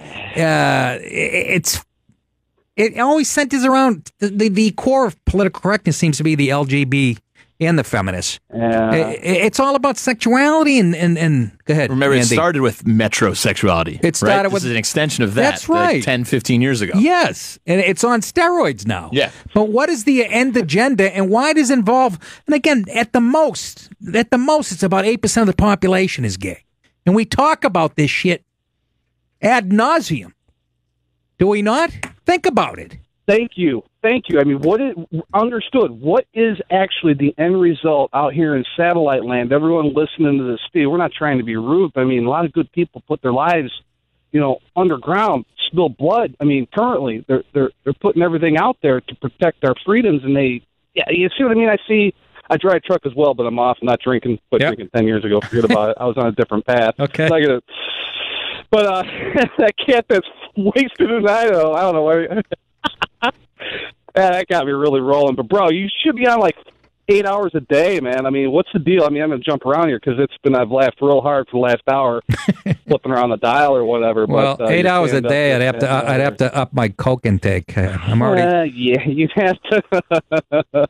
It always centers around the core of political correctness seems to be the LGBT and the feminists. Yeah. It's all about sexuality and go ahead. Remember, Andy. it started with metrosexuality. It started right? with This is an extension of that. That's right. Like 10, 15 years ago. Yes, and it's on steroids now. Yeah. But what is the end agenda, and why does it involve? And again, at the most, it's about 8% of the population is gay, and we talk about this shit ad nauseum. Do we not? Think about it. Thank you. I mean, understood. What is actually the end result out here in satellite land? Everyone listening to this speed. We're not trying to be rude, but I mean, a lot of good people put their lives, underground, spill blood. I mean, currently they're putting everything out there to protect our freedoms, and you see what I mean? I drive a truck as well, but I'm off. I'm not drinking. Quit drinking 10 years ago. Forget about it. I was on a different path. Okay. But that cat that's wasted in Idaho, I don't know where. That got me really rolling. But, bro, you should be on like 8 hours a day, man. I mean, what's the deal? I mean, I'm going to jump around here because I've laughed real hard for the last hour flipping around the dial or whatever. Well, but, 8 hours a day, I'd have to up my Coke intake. I'm already. Yeah, you'd have to. But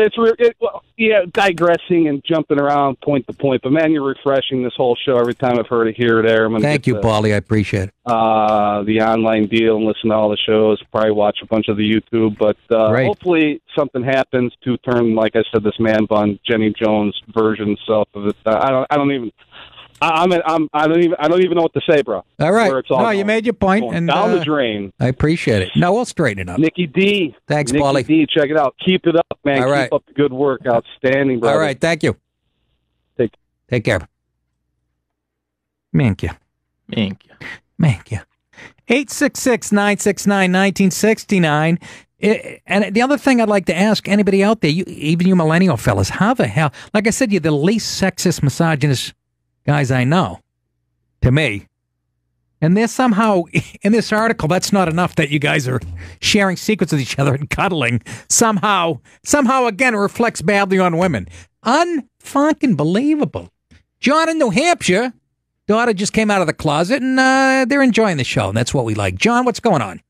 it's digressing and jumping around point to point. But, man, you're refreshing this whole show every time I've heard it here or there. Thank you, Paulie. I appreciate it. The online deal and listen to all the shows. Probably watch a bunch of the YouTube. But hopefully something happens to turn, like I said, this man bun Jenny Jones version stuff of it. I I don't even know what to say, bro. All right. Where it's all No, going. you made your point, Going and down the drain. I appreciate it. No, we'll straighten it up. Nikki D. Thanks, Nikki Paulie. D. Check it out. Keep it up, man. All right. Keep up the good work. Outstanding, brother. All right. Thank you. Take care. Thank you. Thank you. Thank you. 866-969-1969. And the other thing I'd like to ask anybody out there, even you millennial fellas, how the hell, like I said, you're the least sexist, misogynist guys I know, to me. And there's somehow, in this article, that's not enough that you guys are sharing secrets with each other and cuddling. Somehow, again, it reflects badly on women. Unfucking believable. John in New Hampshire, daughter just came out of the closet, and they're enjoying the show, and that's what we like. John, what's going on?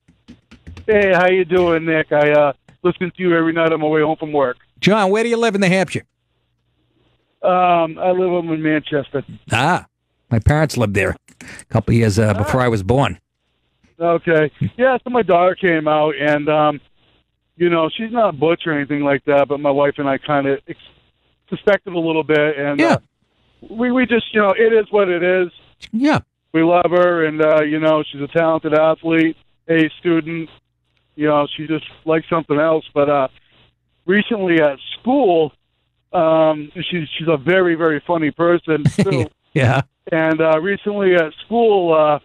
Hey, how you doing, Nick? I listen to you every night on my way home from work. John, where do you live in New Hampshire? I live in Manchester. Ah, my parents lived there a couple of years before I was born. Okay. Yeah, so my daughter came out, and, she's not butch or anything like that, but my wife and I kind of suspected a little bit, and we just, it is what it is. Yeah. We love her, and, she's a talented athlete, A student. She just likes something else. But recently at school, she's a very, very funny person, too. Yeah. And recently at school,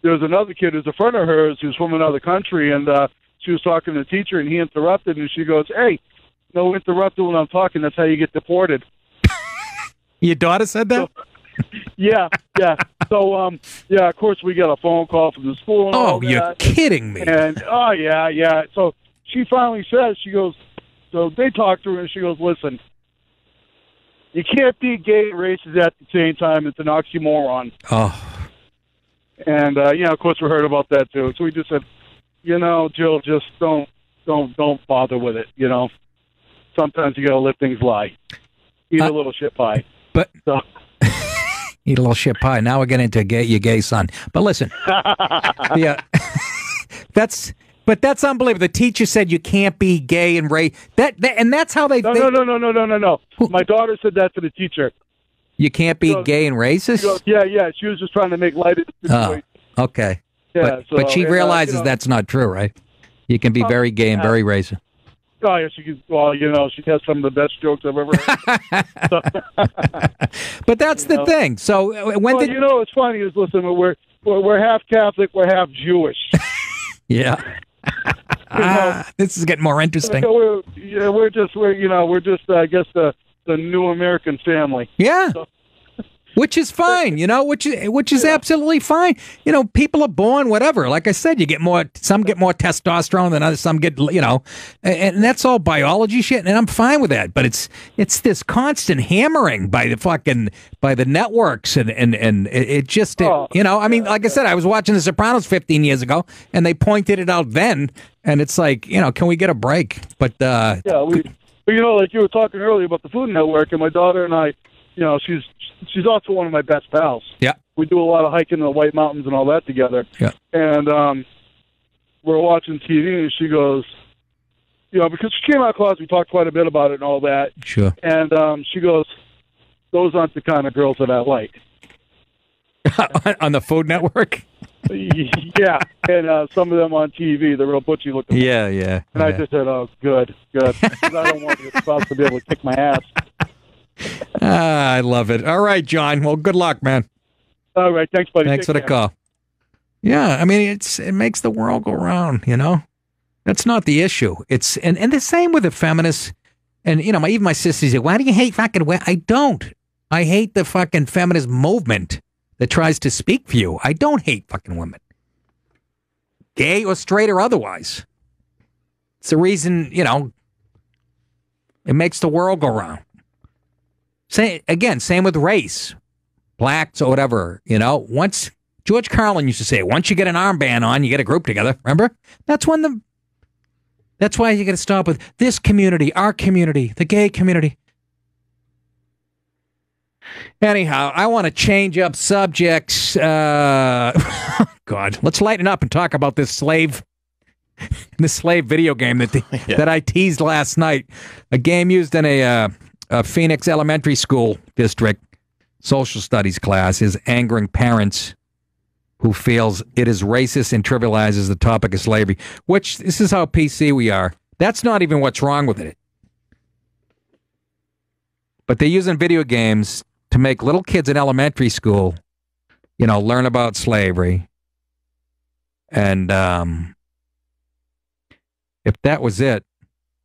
there was another kid who's a friend of hers who's from another country, and she was talking to the teacher, and he interrupted, and she goes, "Hey, no interrupting when I'm talking. That's how you get deported." Your daughter said that? Yeah. So, of course, we got a phone call from the school. And all you're that. kidding me. And, yeah. So she finally says, she goes, so they talked to her, and she goes, "Listen, you can't be gay and racist at the same time. It's an oxymoron." Oh. And, of course, we heard about that, too. So we just said, Jill, just don't bother with it, Sometimes you got to let things lie. Eat a little shit pie. But so. Eat a little shit pie. Now we're getting into your gay son. But listen, yeah, that's unbelievable. The teacher said you can't be gay and and that's how they. No. My daughter said that to the teacher. You can't be gay and racist. Yeah. She was just trying to make light of the situation. Oh, okay. Yeah, but she realizes that's not true, right? You can be very gay and very racist. Oh, yeah, she has some of the best jokes I've ever heard. But that's the thing. So what's funny is, listen, we're half Catholic, we're half Jewish. Yeah. This is getting more interesting. We're just I guess the new American family. Yeah. Which is fine, which is absolutely fine. People are born whatever. Like I said, some get more testosterone than others, some get, and that's all biology shit, and I'm fine with that. But it's this constant hammering by the networks, and it just, like I said, I was watching The Sopranos 15 years ago, and they pointed it out then, and it's like, can we get a break? But like you were talking earlier about the Food Network, and my daughter and I, she's also one of my best pals. Yeah. We do a lot of hiking in the White Mountains and all that together. Yeah. And we're watching TV, and she goes, because she came out of closet, we talked quite a bit about it and all that. Sure. And she goes, "Those aren't the kind of girls that I like." On the Food Network? Yeah. And some of them on TV, the real butchy looking. Yeah. And I just said, "Oh, good. Because I don't want your spouse to be able to kick my ass." I love it. All right, John. Well, good luck, man. All right. Thanks, buddy. Thanks for the call. Yeah, I mean, it makes the world go round, That's not the issue. It's and the same with the feminists. And, even my sisters say, "Why do you hate fucking women?" I don't. I hate the fucking feminist movement that tries to speak for you. I don't hate fucking women. Gay or straight or otherwise. It's the reason, it makes the world go round. Same with race, blacks or whatever, once George Carlin used to say, once you get an armband on, you get a group together. Remember? That's why you got to stop with this community, our community, the gay community. Anyhow, I want to change up subjects. God, let's lighten up and talk about this slave video game that I teased last night. A game used in a Phoenix elementary school district. social studies class is angering parents who feels it is racist and trivializes the topic of slavery, which this is how PC we are. That's not even what's wrong with it. But they're using video games to make little kids in elementary school, learn about slavery. And if that was it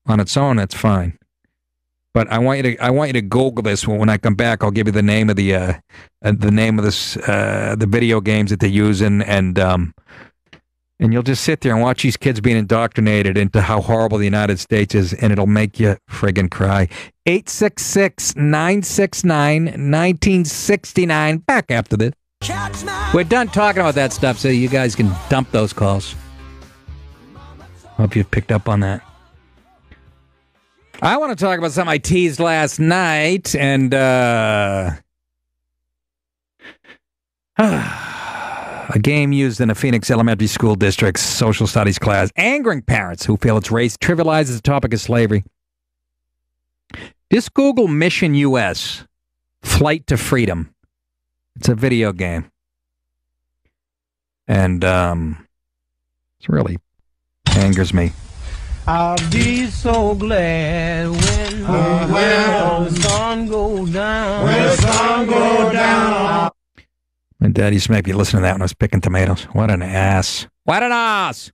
on its own, that's fine. But I want you to Google this. When I come back, I'll give you the name of the video games that they're using, and you'll just sit there and watch these kids being indoctrinated into how horrible the United States is, and it'll make you friggin' cry. 866-969-1969. Back after this. We're done talking about that stuff, so you guys can dump those calls. Hope you picked up on that. I want to talk about something I teased last night, and a game used in a Phoenix elementary school district's social studies class, angering parents who feel its race trivializes the topic of slavery. Just Google Mission US, Flight to Freedom. It's a video game. And it really angers me. I'll be so glad when the sun goes down. When the sun goes down. My dad used to make me listen to that when I was picking tomatoes. What an ass. What an ass!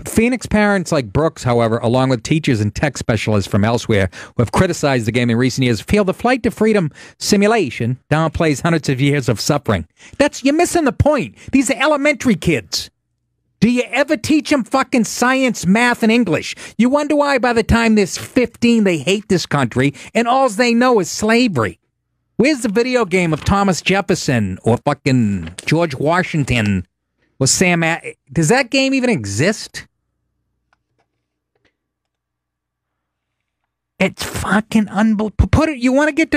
Phoenix parents like Brooks, however, along with teachers and tech specialists from elsewhere who have criticized the game in recent years, feel the Flight to Freedom simulation downplays hundreds of years of suffering. You're missing the point. These are elementary kids. Do you ever teach them fucking science, math, and English? You wonder why by the time they're 15 they hate this country and all they know is slavery. Where's the video game of Thomas Jefferson or fucking George Washington or Sam? Does that game even exist? It's fucking unbelievable. You want to get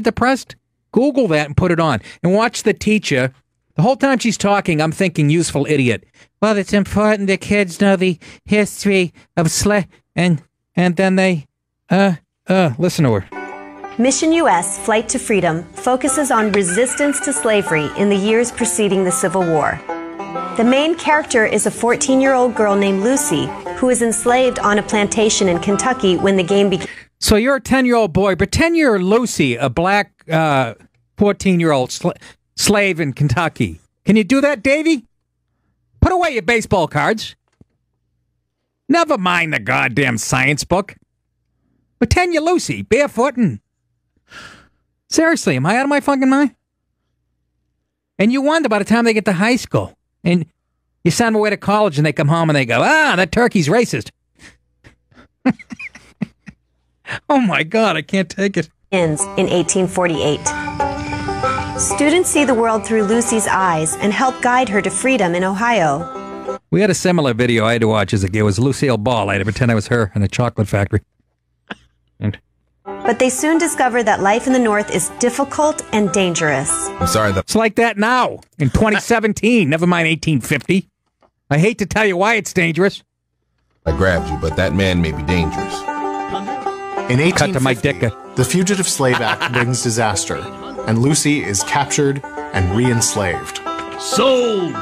depressed? Google that and put it on and watch the teacher. The whole time she's talking, I'm thinking useful idiot. Well, it's important the kids know the history of slavery, and then they, listen to her. Mission US Flight to Freedom focuses on resistance to slavery in the years preceding the Civil War. The main character is a 14-year-old girl named Lucy who is enslaved on a plantation in Kentucky when the game began. So you're a 10-year-old boy. Pretend you're Lucy, a black 14-year-old slave in Kentucky. Can you do that, Davey? Put away your baseball cards. Never mind the goddamn science book. Pretend you're Lucy, barefoot and... Seriously, am I out of my fucking mind? And you wonder by the time they get to high school, and you send them away to college, and they come home and they go, that turkey's racist. Oh my God, I can't take it. Ends in 1848. Students see the world through Lucy's eyes and help guide her to freedom in Ohio. We had a similar video I had to watch as a kid. It was Lucille Ball. I had to pretend I was her in a chocolate factory. But they soon discover that life in the North is difficult and dangerous. I'm sorry. It's like that now, in 2017. Never mind 1850. I hate to tell you why it's dangerous. I grabbed you, but that man may be dangerous. In 1850, the Fugitive Slave Act brings disaster, and Lucy is captured and re-enslaved. Sold!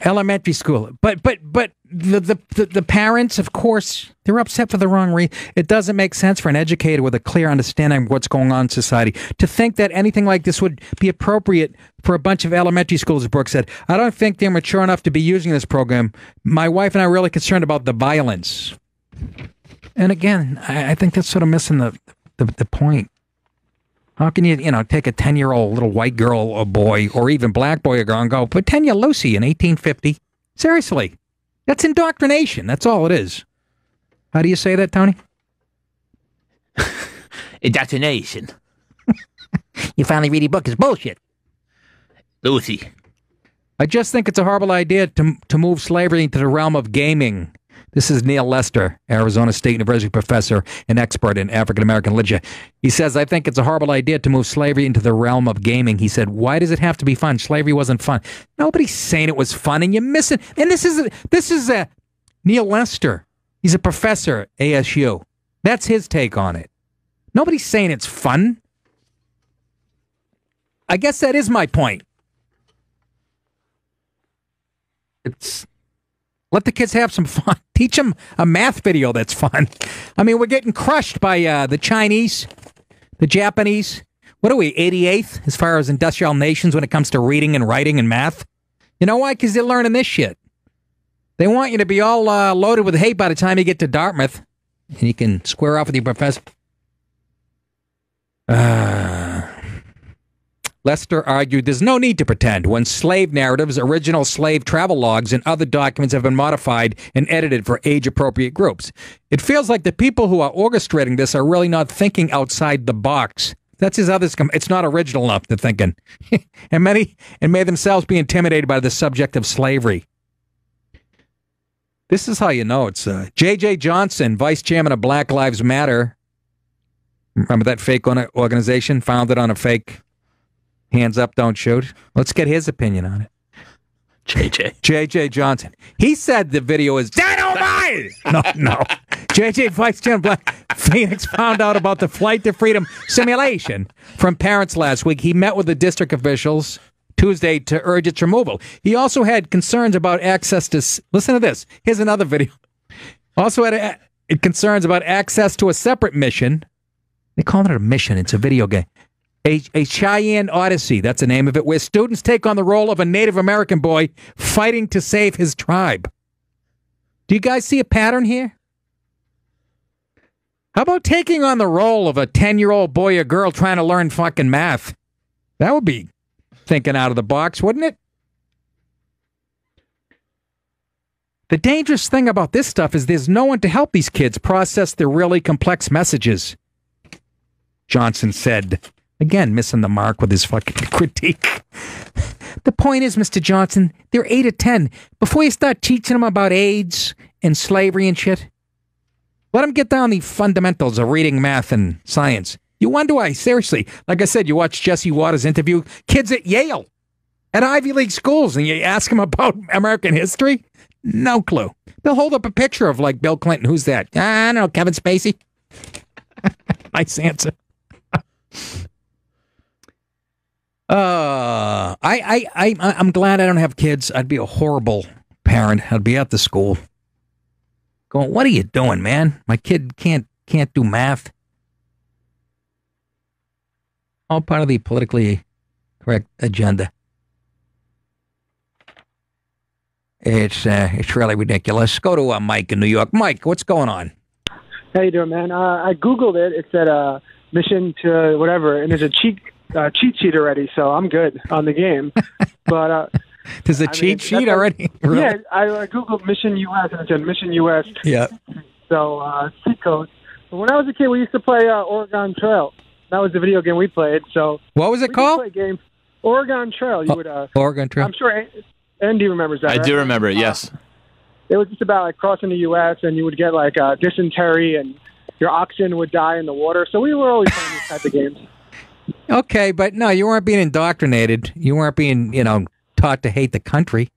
Elementary school. But the parents, of course, they're upset for the wrong reason. It doesn't make sense for an educator with a clear understanding of what's going on in society to think that anything like this would be appropriate for a bunch of elementary schools, as Brooks said. I don't think they're mature enough to be using this program. My wife and I are really concerned about the violence. And again, I think that's sort of missing the point. How can you take a 10-year-old little white girl or boy, or even black boy or girl, and go, pretend you're Lucy in 1850? Seriously. That's indoctrination. That's all it is. How do you say that, Tony? Indoctrination. You finally read a book. It's bullshit. Lucy. I just think it's a horrible idea to move slavery into the realm of gaming. This is Neil Lester, Arizona State University professor and expert in African-American literature. He says, I think it's a horrible idea to move slavery into the realm of gaming. He said, why does it have to be fun? Slavery wasn't fun. Nobody's saying it was fun, and you're missing. And this is Neil Lester. He's a professor at ASU. That's his take on it. Nobody's saying it's fun. I guess that is my point. It's let the kids have some fun. Teach them a math video that's fun. I mean, we're getting crushed by the Chinese, the Japanese. What are we, 88th as far as industrial nations when it comes to reading and writing and math? You know why? Because they're learning this shit. They want you to be all loaded with hate by the time you get to Dartmouth, and you can square off with your professor. Lester argued there's no need to pretend when slave narratives, original slave travel logs, and other documents have been modified and edited for age-appropriate groups. It feels like the people who are orchestrating this are really not thinking outside the box. That's his other. It's not original enough to thinking, and may themselves be intimidated by the subject of slavery. This is how you know it's J.J. Johnson, vice chairman of Black Lives Matter. Remember that fake organization founded on a fake hands up, don't shoot? Let's get his opinion on it. J.J. Johnson. He said the video is dynamite. No. J.J. Vice Chairman Black Phoenix found out about the Flight to Freedom simulation from parents last week. He met with the district officials Tuesday to urge its removal. He also had concerns about access to... Listen to this. Here's another video. Also had concerns about access to a separate mission. They call it a mission. It's a video game. A Cheyenne Odyssey, that's the name of it, where students take on the role of a Native American boy fighting to save his tribe. Do you guys see a pattern here? How about taking on the role of a 10-year-old boy or girl trying to learn fucking math? That would be thinking out of the box, wouldn't it? The dangerous thing about this stuff is there's no one to help these kids process their really complex messages, Johnson said. Again, missing the mark with his fucking critique. The point is, Mr. Johnson, they're 8 or 10. Before you start teaching them about AIDS and slavery and shit, let them get down the fundamentals of reading, math, and science. You wonder why, seriously. Like I said, you watch Jesse Waters' interview, kids at Yale, at Ivy League schools, and you ask them about American history? No clue. They'll hold up a picture of, like, Bill Clinton. Who's that? I don't know, Kevin Spacey. Nice answer. I'm glad I don't have kids. I'd be a horrible parent. I'd be at the school going, "What are you doing, man? My kid can't do math." All part of the politically correct agenda. It's really ridiculous. Go to Mike in New York. Mike, what's going on? How you doing, man? I Googled it. It said mission to whatever, and there's a cheat sheet already, so I'm good on the game. But there's a cheat sheet already? Really? Yeah, I Googled Mission US, and it said Mission US. Yeah. So, cheat codes. But when I was a kid, we used to play Oregon Trail. That was the video game we played. So what was it called? Play game Oregon Trail. You would Oregon Trail. I'm sure Andy remembers that. I do remember it. Yes. It was just about like crossing the U.S. and you would get like dysentery and your oxen would die in the water. So we were always playing these types of games. Okay, but no, you weren't being indoctrinated. You weren't being, taught to hate the country.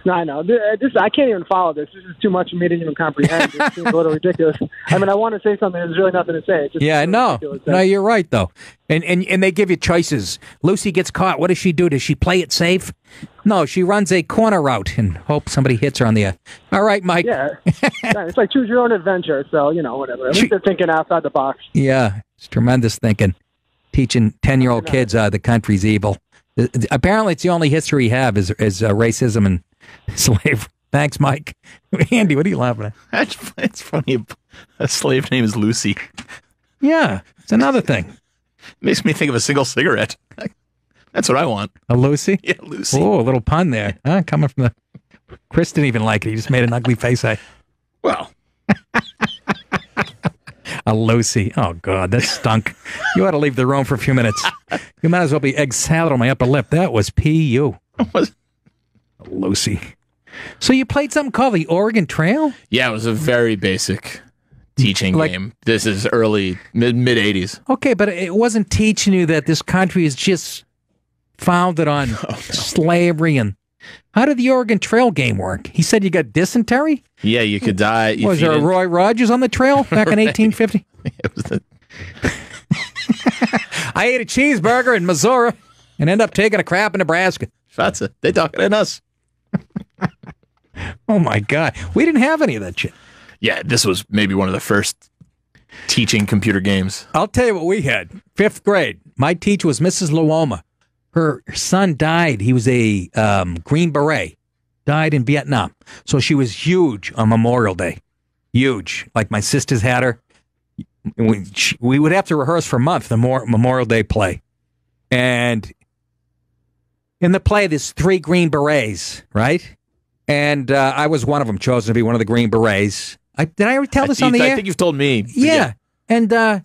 No, I know. I can't even follow this. This is too much for me to even comprehend. It seems a little ridiculous. I mean, I want to say something. There's really nothing to say. It's just no. No, you're right, though. And they give you choices. Lucy gets caught. What does she do? Does she play it safe? No, she runs a corner route and hopes somebody hits her on the... All right, Mike. Yeah. It's like choose your own adventure. So, whatever. At least they're thinking outside the box. Yeah, it's tremendous thinking. Teaching 10-year-old kids the country's evil. Apparently, it's the only history we have is racism and slave. Thanks, Mike. Andy, what are you laughing at? It's funny. A slave name is Lucy. Yeah, it's another thing. Makes me think of a single cigarette. That's what I want. A Lucy? Yeah, Lucy. Oh, a little pun there. Coming from the... Chris didn't even like it. He just made an ugly face. Well... A Lucy. Oh, God, that stunk. You ought to leave the room for a few minutes. You might as well be egg salad on my upper lip. That was P.U. Lucy. So you played something called the Oregon Trail? Yeah, it was a very basic teaching game. This is early, mid-'80s. Okay, but it wasn't teaching you that this country is just founded on slavery and... How did the Oregon Trail game work? He said you got dysentery? Yeah, you could die. Was there a Roy Rogers on the trail back in 1850? I ate a cheeseburger in Missouri and ended up taking a crap in Nebraska. That's it. They talking in us. Oh, my God. We didn't have any of that shit. Yeah, this was maybe one of the first teaching computer games. I'll tell you what we had. 5th grade. My teacher was Mrs. Luoma. Her son died. He was a Green Beret. Died in Vietnam. So she was huge on Memorial Day. Huge. Like my sisters had her. We would have to rehearse for a month, the Memorial Day play. And in the play, there's 3 Green Berets, right? And I was one of them, chosen to be one of the Green Berets. Did I ever tell this on the air? I think you've told me. Yeah. And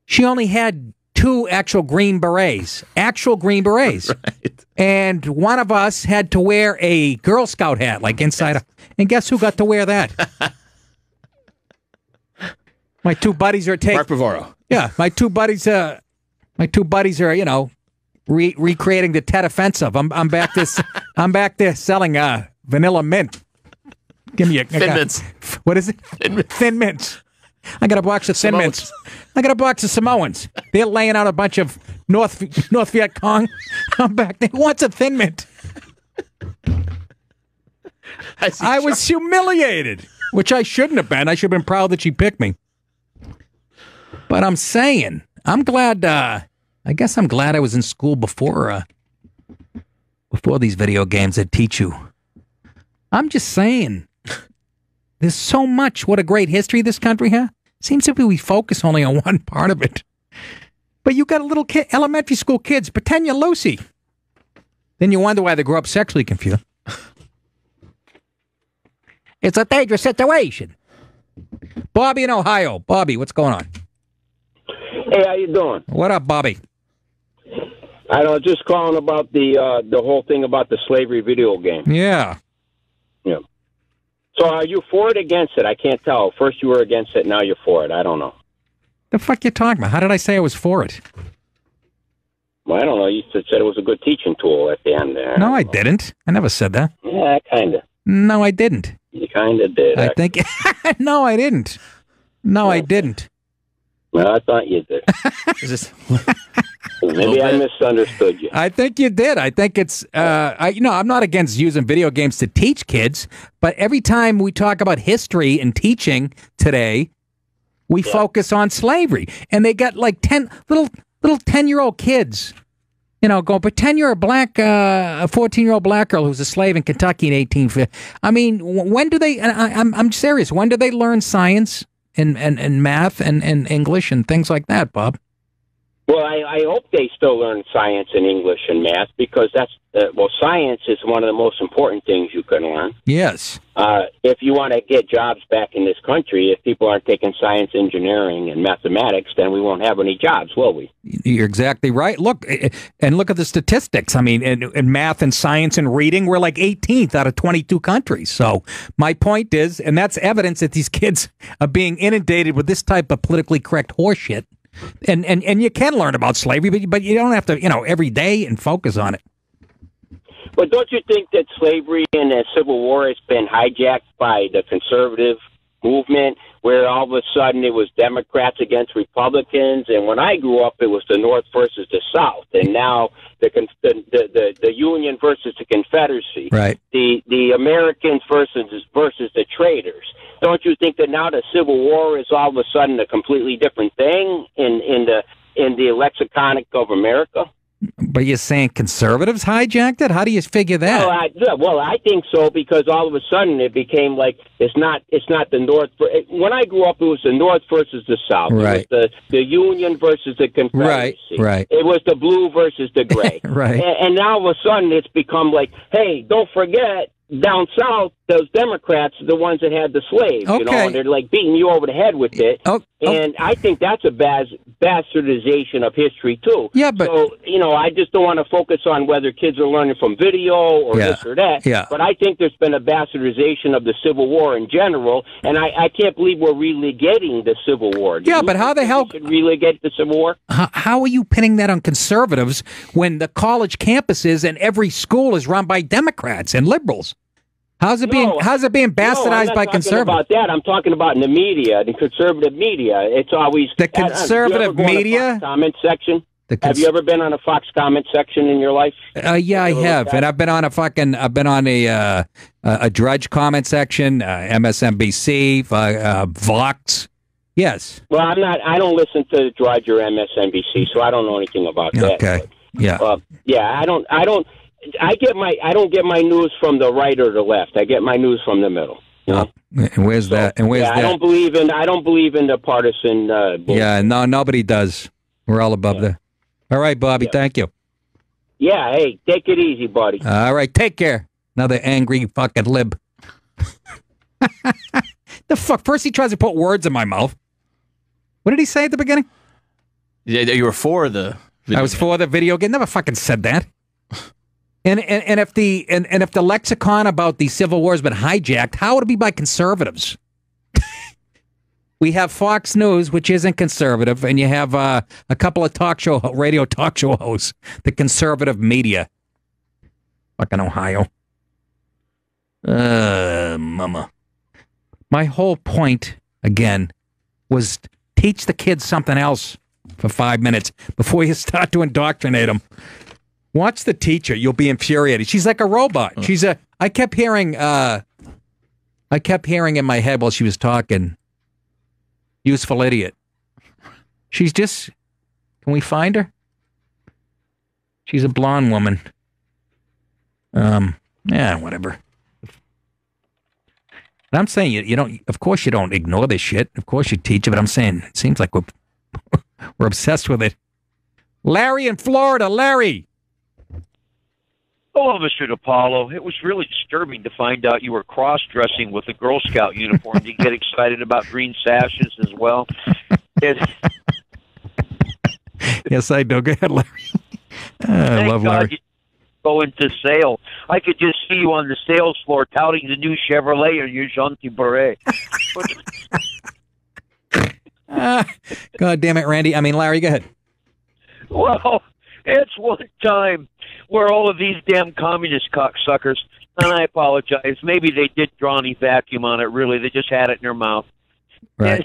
she only had 2 actual Green Berets. Actual Green Berets. Right. And one of us had to wear a Girl Scout hat, like inside. And guess who got to wear that? My 2 buddies are taking. Mark Bavaro. Yeah, my two buddies are, recreating the Tet Offensive. I'm back this. I'm back there selling vanilla mint. Give me a Thin Mints. What is it? Thin Mints. I got a box of Thin Mints. I got a box of Samoans. They're laying out a bunch of North Viet Cong. I'm back there. Who wants a Thin Mint? I was humiliated, which I shouldn't have been. I should have been proud that she picked me. But I'm saying, I'm glad. I guess I'm glad I was in school before these video games that teach you. I'm just saying, there's so much. What a great history this country has. Seems to be we focus only on one part of it. But you got a little kid, elementary school kids, pretend you're Lucy. Then you wonder why they grow up sexually confused. It's a dangerous situation. Bobby in Ohio. Bobby, what's going on? Hey, how you doing? What up, Bobby? I was just calling about the whole thing about the slavery video game. Yeah. Yeah. So are you for it or against it? I can't tell. First you were against it, now you're for it. I don't know. The fuck you talking about? How did I say I was for it? Well, I don't know. You said it was a good teaching tool at the end there. No, I didn't. I never said that. Yeah, kind of. No, I didn't. You kind of did. I think. No, I didn't. No, I didn't. Well, I thought you did. Maybe I misunderstood you. I think you did. I think it's, I'm not against using video games to teach kids, but every time we talk about history and teaching today, we focus on slavery. And they got like 10 little 10-year-old kids, go pretend you're a 14-year-old black girl who's a slave in Kentucky in 1850. I mean, when do they, I'm serious, when do they learn science and math and English and things like that, Bob? Well, I hope they still learn science and English and math because that's, science is one of the most important things you can learn. Yes. If you want to get jobs back in this country, if people aren't taking science, engineering, and mathematics, then we won't have any jobs, will we? You're exactly right. Look at the statistics. I mean, in math and science and reading, we're like 18th out of 22 countries. So my point is, and that's evidence that these kids are being inundated with this type of politically correct horseshit. And you can learn about slavery, but you don't have to, every day and focus on it. But don't you think that slavery and the Civil War has been hijacked by the conservative movement, where all of a sudden it was Democrats against Republicans, and when I grew up, it was the North versus the South, and now the Union versus the Confederacy, right? The Americans versus the traders. Don't you think that now the Civil War is all of a sudden a completely different thing in the lexiconic of America? But you're saying conservatives hijacked it? How do you figure that? Well, I think so because all of a sudden it became like it's not the North. When I grew up, it was the North versus the South. Right. It was the Union versus the Confederacy. Right. It was the blue versus the gray. Right. And now all of a sudden it's become like, hey, don't forget, down south, those Democrats are the ones that had the slaves, and they're like beating you over the head with it. And I think that's a bastardization of history too. Yeah, but so I just don't want to focus on whether kids are learning from video or this or that. Yeah. But I think there's been a bastardization of the Civil War in general, and I can't believe we're religating the Civil War. But how the hell should relegate the Civil War? How are you pinning that on conservatives when the college campuses and every school is run by Democrats and liberals? How's it being bastardized by conservative? About that, I'm talking about in the media, the conservative media. It's always the conservative media comment section. Have you ever been on a Fox comment section in your life? Yeah, I have, and I've been on a Drudge comment section, MSNBC, Vox. Yes. Well, I don't listen to Drudge or MSNBC, so I don't know anything about that. Okay. But, I don't get my news from the right or the left. I get my news from the middle. You know? And where's that? And where's that? I don't believe in the partisan. Yeah, no, nobody does. We're all above that. All right, Bobby. Thank you. Yeah. Hey, take it easy, buddy. All right. Take care. Another angry fucking lib. The fuck? First he tries to put words in my mouth. What did he say at the beginning? Yeah, you were for the I was for the video game. Never fucking said that. And if the lexicon about the Civil War has been hijacked, how would it be by conservatives? We have Fox News, which isn't conservative, and you have a couple of radio talk show hosts, the conservative media. Fucking Ohio. Mama. My whole point, again, was teach the kids something else for 5 minutes before you start to indoctrinate them. Watch the teacher. You'll be infuriated. She's like a robot. I kept hearing in my head while she was talking, useful idiot. She's just, can we find her? She's a blonde woman. Yeah, whatever. And I'm saying you don't, of course you don't ignore this shit. Of course you teach it, but I'm saying it seems like we're obsessed with it. Larry in Florida. Larry. Hello, Mr. DiPaolo. It was really disturbing to find out you were cross-dressing with a Girl Scout uniform. Do you get excited about green sashes as well? Yes, I do. Go ahead, Larry. I love Larry. Go into sale. I could just see you on the sales floor touting the new Chevrolet or your Gentil Beret. God damn it, Randy. I mean, Larry, go ahead. Well, it's one time where all of these damn communist cocksuckers, and I apologize, maybe they did draw any vacuum on it, really. They just had it in their mouth. Right.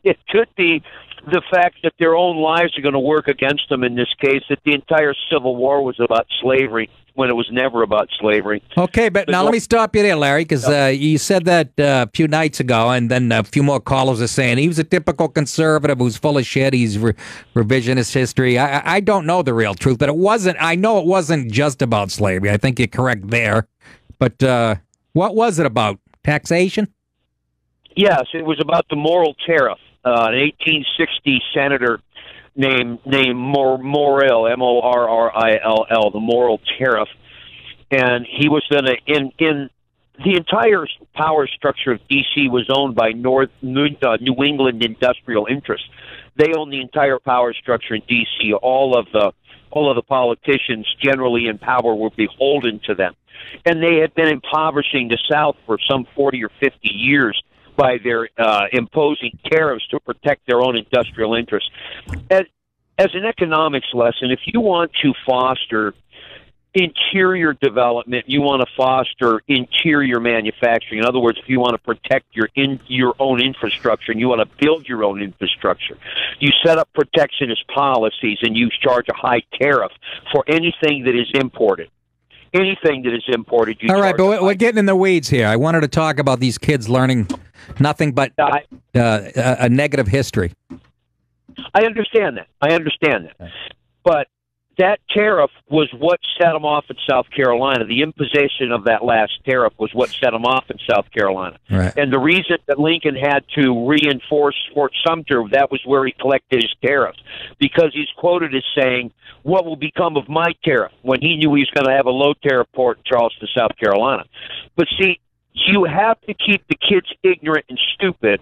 It could be the fact that their own lives are going to work against them in this case, that the entire Civil War was about slavery when it was never about slavery. Okay, but now let me stop you there, Larry, because you said that a few nights ago, and then a few more callers are saying he was a typical conservative who's full of shit. He's revisionist history. I don't know the real truth, but it wasn't. I know it wasn't just about slavery. I think you're correct there. But what was it about? Taxation? Yes, it was about the moral tariff. An 1860 senator named Morrill, Morrill, the moral tariff, and he was then in the entire power structure of D.C. was owned by New England industrial interests. They own the entire power structure in D.C. All of the politicians generally in power were beholden to them, and they had been impoverishing the South for some 40 or 50 years by their imposing tariffs to protect their own industrial interests. As an economics lesson, if you want to foster interior development, you want to foster interior manufacturing. In other words, if you want to protect your own infrastructure and you want to build your own infrastructure, you set up protectionist policies and you charge a high tariff for anything that is imported. Anything that is imported. All right, but we're getting in the weeds here. I wanted to talk about these kids learning nothing but a negative history. I understand that. But that tariff was what set them off in South Carolina. The imposition of that last tariff was what set them off in South Carolina. Right. And the reason that Lincoln had to reinforce Fort Sumter, that was where he collected his tariffs, because he's quoted as saying, "What will become of my tariff?" when he knew he was going to have a low tariff port in Charleston, South Carolina. But see, you have to keep the kids ignorant and stupid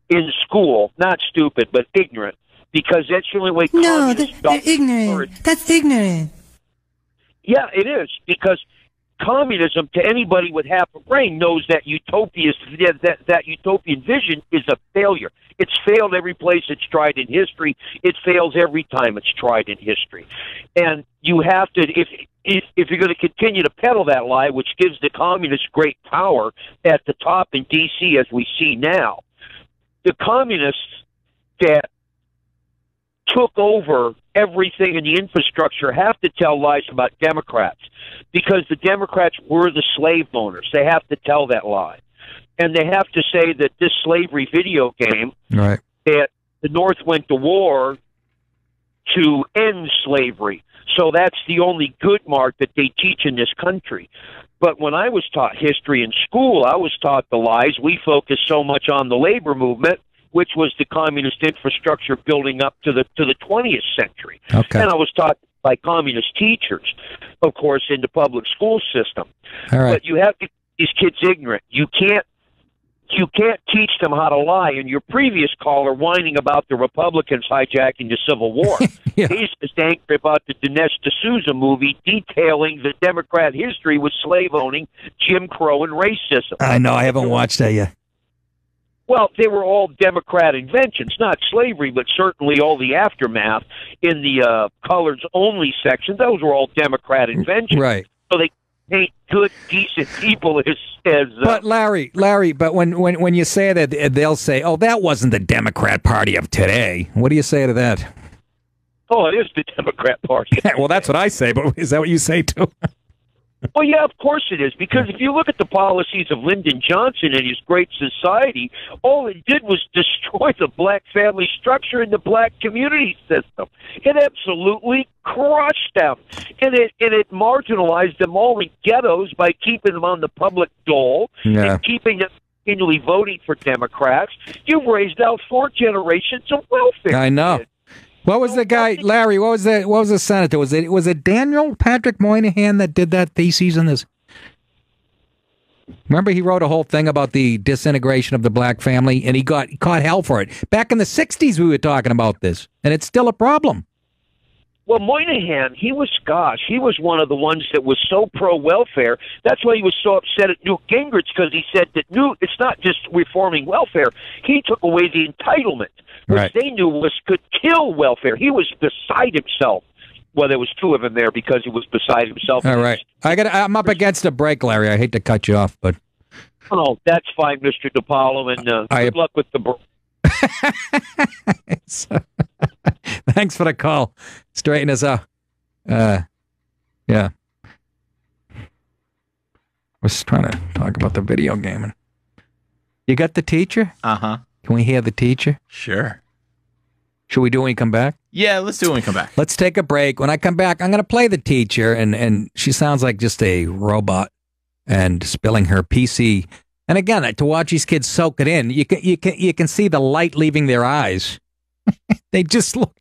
in school. Not stupid, but ignorant. Because that's the only way. No, they're ignorant. That's ignorant. Yeah, it is. Because communism, to anybody with half a brain, knows that that utopian vision is a failure. It's failed every place it's tried in history. It fails every time it's tried in history. And you have to, if you're going to continue to peddle that lie, which gives the communists great power at the top in D.C. as we see now, the communists that took over everything in the infrastructure have to tell lies about Democrats because the Democrats were the slave owners. They have to tell that lie. And they have to say that this slavery video game, right, that the North went to war to end slavery. So that's the only good mark that they teach in this country. But when I was taught history in school, I was taught the lies. We focused so much on the labor movement, which was the communist infrastructure building up to the 20th century. Okay. And I was taught by communist teachers, of course, in the public school system. All right. But you have to keep these kids ignorant. You can't teach them how to lie. And your previous caller whining about the Republicans hijacking the Civil War. Yeah. He's just angry about the Dinesh D'Souza movie detailing the Democrat history with slave owning, Jim Crow, and racism. I know. I haven't watched that yet. Well, they were all Democrat inventions, not slavery, but certainly all the aftermath in the colors-only section. Those were all Democrat inventions. Right. So they paint good, decent people as but Larry, but when you say that, they'll say, "Oh, that wasn't the Democrat Party of today." What do you say to that? Oh, it is the Democrat Party. Well, that's what I say, but is that what you say too? Well, yeah, of course it is, because if you look at the policies of Lyndon Johnson and his Great Society, all it did was destroy the black family structure and the black community system. It absolutely crushed them, and it marginalized them all in ghettos by keeping them on the public dole and keeping them continually voting for Democrats. You've raised out 4 generations of welfare. I know. What was the guy, Larry? What was the senator? Was it Daniel Patrick Moynihan that did that thesis on this? Remember, he wrote a whole thing about the disintegration of the black family, and he caught hell for it. Back in the 60s, we were talking about this, and it's still a problem. Well, Moynihan, he was one of the ones that was so pro-welfare. That's why he was so upset at Newt Gingrich, because he said that Newt, it's not just reforming welfare. He took away the entitlement, which they knew could kill welfare. He was beside himself. Well, there was 2 of them there because he was beside himself. All right. I'm up against a break, Larry. I hate to cut you off, but... Oh, that's fine, Mr. DePaulo, and good luck with the break. Thanks for the call. Straighten us out. Yeah. I was trying to talk about the video game. You got the teacher? Uh-huh. Can we hear the teacher? Sure. Should we do it when we come back? Yeah, let's do it when we come back. Let's take a break. When I come back, I'm going to play the teacher, and she sounds like just a robot and spilling her PC. And again, to watch these kids soak it in, you can see the light leaving their eyes. They just look.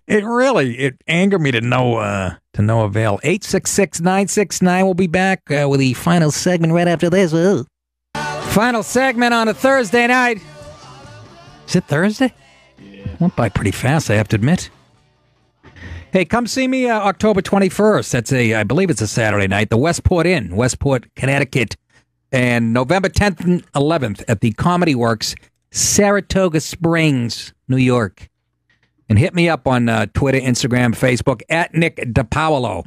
It angered me to no avail. 866-969. We'll be back with the final segment right after this. Ooh. Final segment on a Thursday night. Is it Thursday? Yeah. Went by pretty fast, I have to admit. Hey, come see me October 21st. I believe it's a Saturday night. The Westport Inn, Westport, Connecticut. And November 10th and 11th at the Comedy Works, Saratoga Springs, New York. And hit me up on Twitter, Instagram, Facebook, at Nick DePaolo.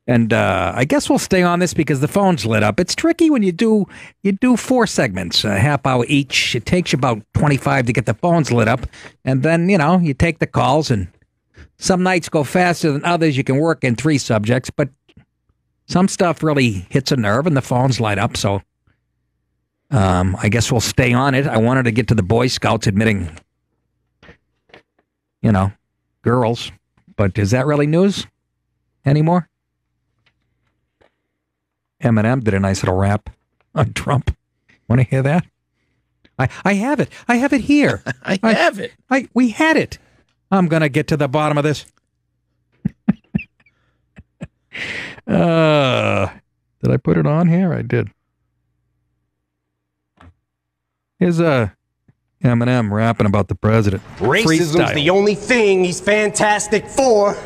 And I guess we'll stay on this because the phone's lit up. It's tricky when you do 4 segments, a half hour each. It takes you about 25 to get the phones lit up. And then, you take the calls. And some nights go faster than others. You can work in 3 subjects, but some stuff really hits a nerve and the phones light up. So I guess we'll stay on it. I wanted to get to the Boy Scouts admitting, girls. But is that really news anymore? Eminem did a nice little rap on Trump. Want to hear that? I have it. I have it here. I have it. We had it. I'm going to get to the bottom of this. Did I put it on here? I did. Here's Eminem rapping about the president. Racism's Freestyle. the only thing he's fantastic for.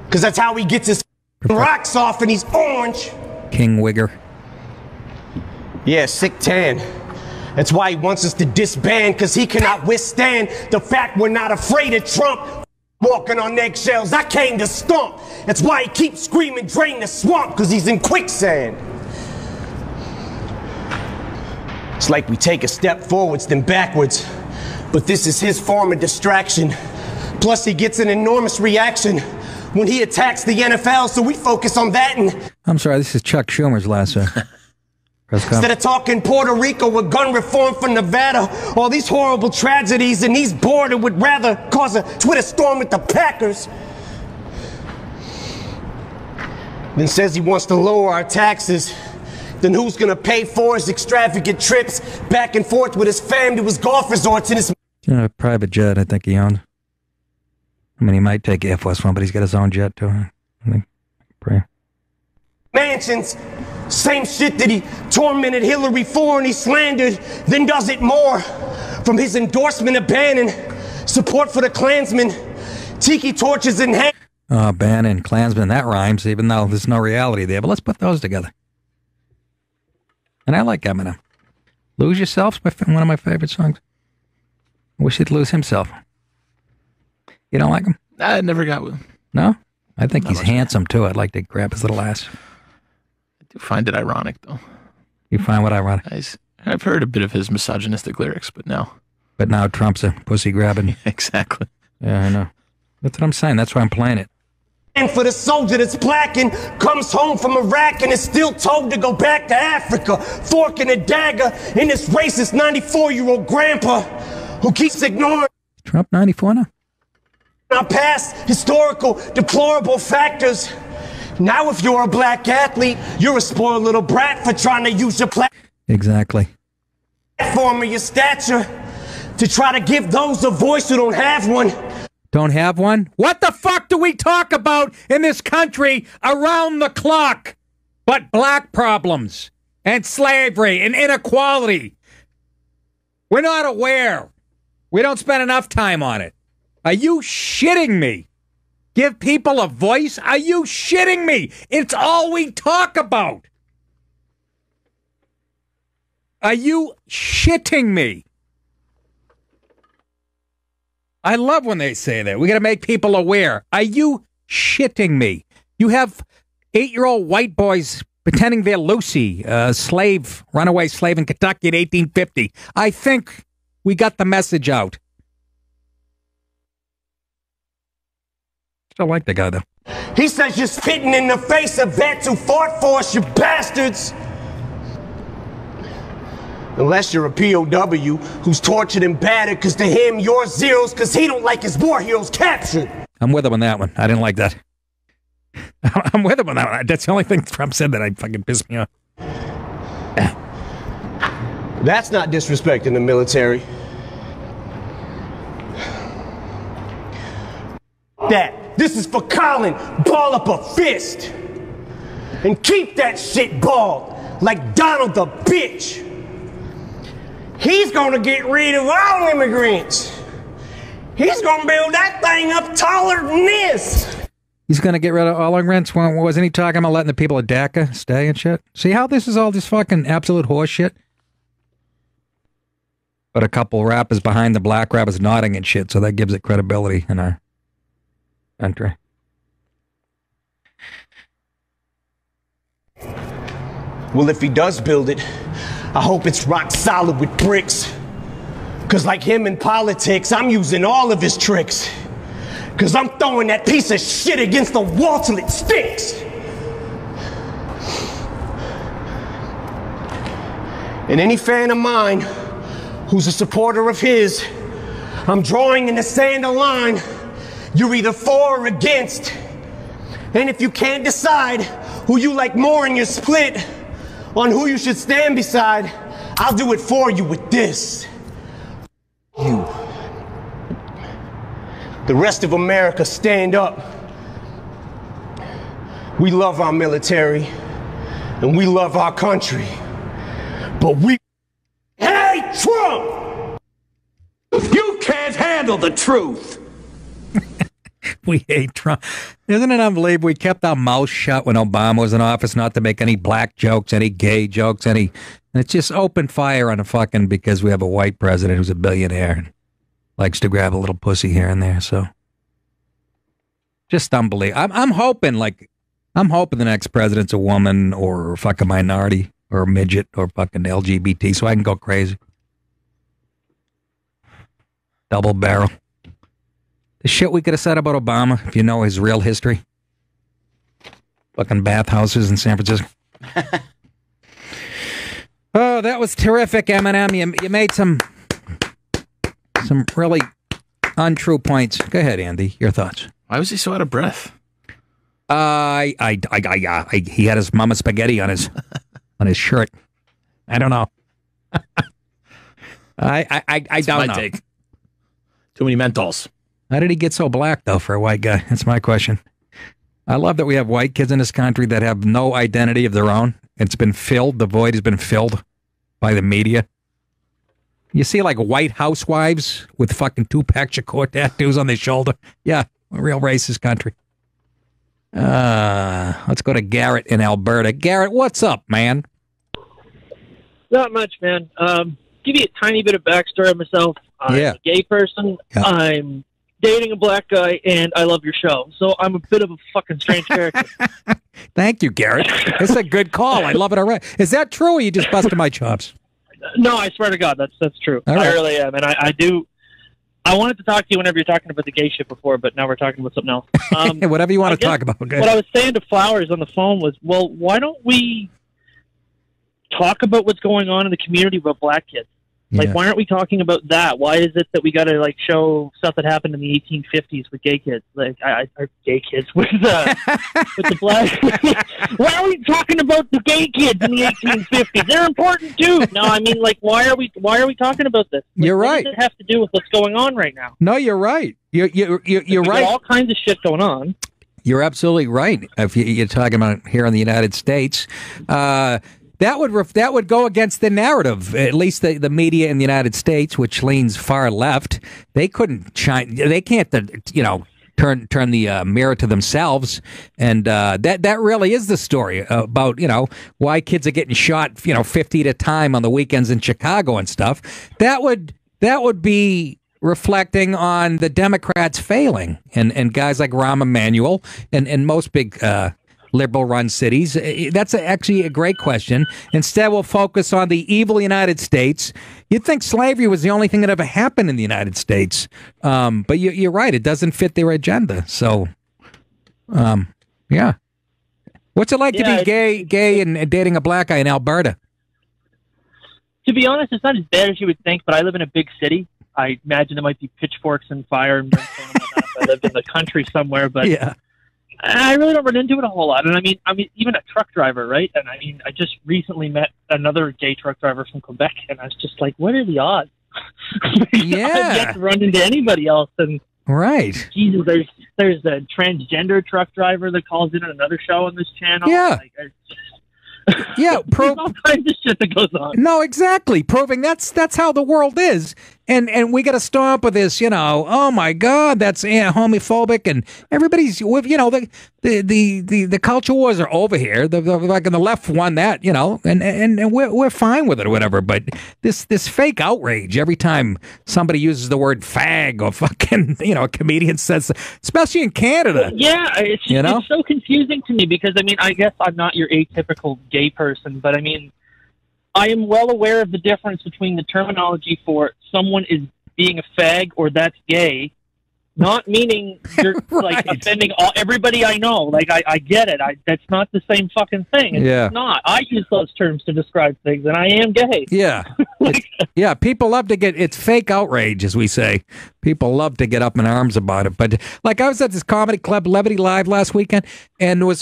Because that's how he gets his rocks off and he's orange. King Wigger. Yeah, sick tan. That's why he wants us to disband, because he cannot withstand the fact we're not afraid of Trump. Walking on eggshells, I came to stomp. That's why he keeps screaming, drain the swamp, because he's in quicksand. It's like we take a step forwards, then backwards. But this is his form of distraction. Plus, he gets an enormous reaction when he attacks the NFL, so we focus on that and... I'm sorry, this is Chuck Schumer's last press conference. Instead of talking Puerto Rico with gun reform from Nevada, all these horrible tragedies, and he's bored and would rather cause a Twitter storm with the Packers. Then says he wants to lower our taxes. Then who's gonna pay for his extravagant trips back and forth with his fam to his golf resorts and his... You know, a private jet, I think he owns. I mean, he might take Air Force One, but he's got his own jet, too. I think. Pray. Mansions. Same shit that he tormented Hillary for and he slandered, then does it more. From his endorsement of Bannon, support for the Klansmen, tiki torches in hand. Bannon, Klansman, that rhymes, even though there's no reality there. But let's put those together. And I like Eminem. Lose Yourself's one of my favorite songs. I wish he'd lose himself. You don't like him? I never got with him. No? I think he's handsome, too. I'd like to grab his little ass. I do find it ironic, though. You find what ironic? I've heard a bit of his misogynistic lyrics, but no. But now Trump's a pussy grabbing. Exactly. Yeah, I know. That's what I'm saying. That's why I'm playing it. And for the soldier that's black and comes home from Iraq and is still told to go back to Africa, fork and a dagger in this racist 94-year-old grandpa who keeps ignoring Trump 94 now? Our past historical deplorable factors. Now if you're a black athlete, you're a spoiled little brat for trying to use your Exactly. platform or your stature to try to give those a voice who don't have one. Don't have one? What the fuck do we talk about in this country around the clock but black problems and slavery and inequality? We're not aware. We don't spend enough time on it. Are you shitting me? Give people a voice? Are you shitting me? It's all we talk about. Are you shitting me? I love when they say that. We got to make people aware. Are you shitting me? You have 8-year-old white boys pretending they're Lucy, a slave, runaway slave in Kentucky in 1850. I think we got the message out. Still like the guy, though. He says you're spitting in the face of vets who fought for us, you bastards. Unless you're a POW who's tortured and battered because to him you're zeros because he don't like his war heroes captured. I'm with him on that one. I didn't like that. I'm with him on that one. That's the only thing Trump said that fucking pissed me off. That's not disrespecting the military. That. This is for Colin. Ball up a fist. And keep that shit balled like Donald the bitch. He's gonna get rid of all immigrants. He's gonna build that thing up taller than this. He's gonna get rid of all immigrants. Wasn't he talking about letting the people of DACA stay and shit? See how this is all just fucking absolute horse shit? But a couple rappers behind the black rappers nodding and shit, so that gives it credibility in our country. Well, if he does build it, I hope it's rock solid with bricks. Cause like him in politics, I'm using all of his tricks. Cause I'm throwing that piece of shit against the wall till it stinks. And any fan of mine who's a supporter of his, I'm drawing in the sand a line. You're either for or against. And if you can't decide who you like more and you're split on who you should stand beside, I'll do it for you with this. You. The rest of America, stand up. We love our military and we love our country. But we hate Trump! You can't handle the truth! We hate Trump. Isn't it unbelievable? We kept our mouths shut when Obama was in office, not to make any black jokes, any gay jokes, and it's just open fire on a fucking, because we have a white president who's a billionaire and likes to grab a little pussy here and there, so. Just unbelievable. I'm hoping the next president's a woman or fucking minority or a midget or fucking LGBT, so I can go crazy. Double barrel. The shit we could have said about Obama, if you know his real history. Fucking bathhouses in San Francisco. Oh, that was terrific, Eminem. You made some really untrue points. Go ahead, Andy. Your thoughts. Why was he so out of breath? He had his mama spaghetti on his shirt. I don't know. I don't know. Take. Too many menthols. How did he get so black, though, for a white guy? That's my question. I love that we have white kids in this country that have no identity of their own. It's been filled. The void has been filled by the media. You see, like, white housewives with fucking Tupac Shakur tattoos on their shoulder. Yeah, a real racist country. Let's go to Garrett in Alberta. Garrett, what's up, man? Not much, man. Give you a tiny bit of backstory on myself. I'm a gay person. Yeah. I'm dating a black guy, and I love your show. So I'm a bit of a fucking strange character. Thank you, Garrett. It's a good call. I love it already. Is that true, or you just busted my chops? No, I swear to God, that's true. Right. I really am, and I do. I wanted to talk to you whenever you're talking about the gay shit before, but now we're talking about something else. Whatever you want to talk about. Okay. What I was saying to Flowers on the phone was, well, why don't we talk about what's going on in the community about black kids? Like, why aren't we talking about that? Why is it that we got to, like, show stuff that happened in the 1850s with gay kids? Like, gay kids with the black. Why are we talking about the gay kids in the 1850s? They're important too. No, I mean, like, why are we talking about this? Like, you're right. What does it have to do with what's going on right now? No, you're right. You're right. Got all kinds of shit going on. You're absolutely right. If you're talking about here in the United States. That would go against the narrative, at least the media in the United States, which leans far left. They can't, turn the mirror to themselves, and that really is the story about why kids are getting shot 50 at a time on the weekends in Chicago and stuff. That would be reflecting on the Democrats failing and guys like Rahm Emanuel and most big liberal-run cities. That's actually a great question. Instead, we'll focus on the evil United States. You'd think slavery was the only thing that ever happened in the United States. But you're right. It doesn't fit their agenda. So, yeah. What's it like to be gay and dating a black guy in Alberta? To be honest, it's not as bad as you would think, but I live in a big city. I imagine there might be pitchforks and fire and brimstone and whatnot if I lived in the country somewhere, but yeah. I really don't run into it a whole lot. And I mean, even a truck driver, right? And I mean, I just recently met another gay truck driver from Quebec, and I was just like, what are the odds? Yeah. I've yet to run into anybody else. And right. Jesus, there's a transgender truck driver that calls in on another show on this channel. Yeah. Yeah, all kinds of shit that goes on. No, exactly. Proving that's how the world is. And we got to stop with this, oh my God, that's homophobic, and everybody's, the culture wars are over here. Like the left won that, and we're fine with it or whatever. But this fake outrage every time somebody uses the word fag or fucking, a comedian says, especially in Canada. Yeah, it's so confusing to me because I guess I'm not your atypical gay person, but I am well aware of the difference between the terminology for someone is being a fag or that's gay, not meaning you're like offending everybody I know. Like I get it. That's not the same fucking thing. It's not. I use those terms to describe things, and I am gay. Yeah, yeah. People love to it's fake outrage, as we say. People love to get up in arms about it. But like I was at this comedy club, Levity Live, last weekend, and there was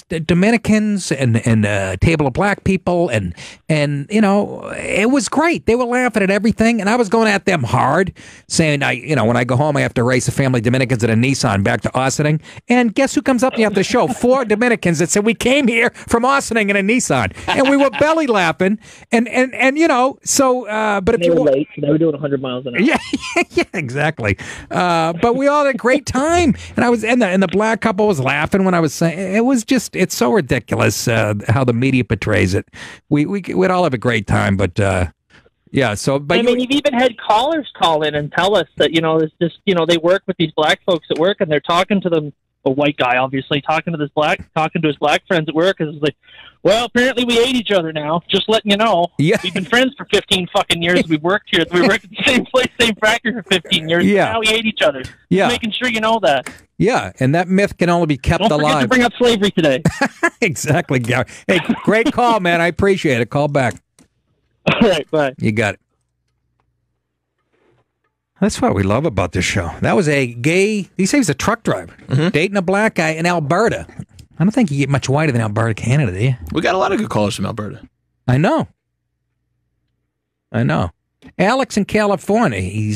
Dominicans and a table of black people, and it was great. They were laughing at everything, and I was going at them hard, saying when I go home I have to race a family of Dominicans in a Nissan back to Ossining. And guess who comes up to me after the show? 4 Dominicans that said we came here from Ossining in a Nissan, and we were belly laughing, and so. But if they were late, they were doing 100 miles an hour. Yeah, exactly. But we all had a great time, and I was and the black couple was laughing when I was saying it's so ridiculous how the media portrays it. We'd all have a great time, but. Yeah, so but you've even had callers call in and tell us that it's just they work with these black folks at work and they're talking to them a white guy, obviously, talking to his black friends at work, and it's like, well, apparently we hate each other now. Just letting you know. Yeah. We've been friends for 15 fucking years. We worked here. We worked at the same place, same factory for 15 years. Yeah. Now we hate each other. Yeah. Just making sure you know that. Yeah, and that myth can only be kept Don't alive. forget to bring up slavery today. Exactly, Gary. Hey, great call, man. I appreciate it. Call back. All right, bye. You got it. That's what we love about this show. That was a gay, he says he's a truck driver, dating a black guy in Alberta. I don't think you get much whiter than Alberta, Canada, do you? We got a lot of good callers from Alberta. I know. Alex in California. He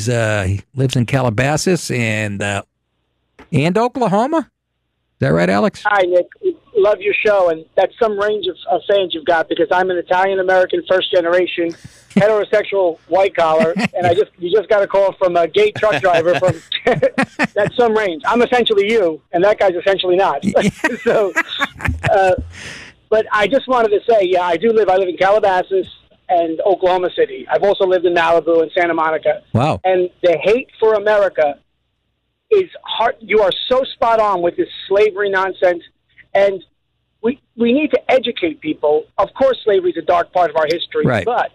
lives in Calabasas and Oklahoma. Is that right, Alex? Hi, Nick. Love your show, and that's some range of fans you've got, because I'm an Italian-American, first-generation, heterosexual, white-collar, and you just got a call from a gay truck driver from that's some range. I'm essentially you, and that guy's essentially not. So, but I just wanted to say, yeah, I live in Calabasas and Oklahoma City. I've also lived in Malibu and Santa Monica. Wow. And the hate for America is hard. You are so spot on with this slavery nonsense. And we need to educate people. Of course, slavery is a dark part of our history, right. But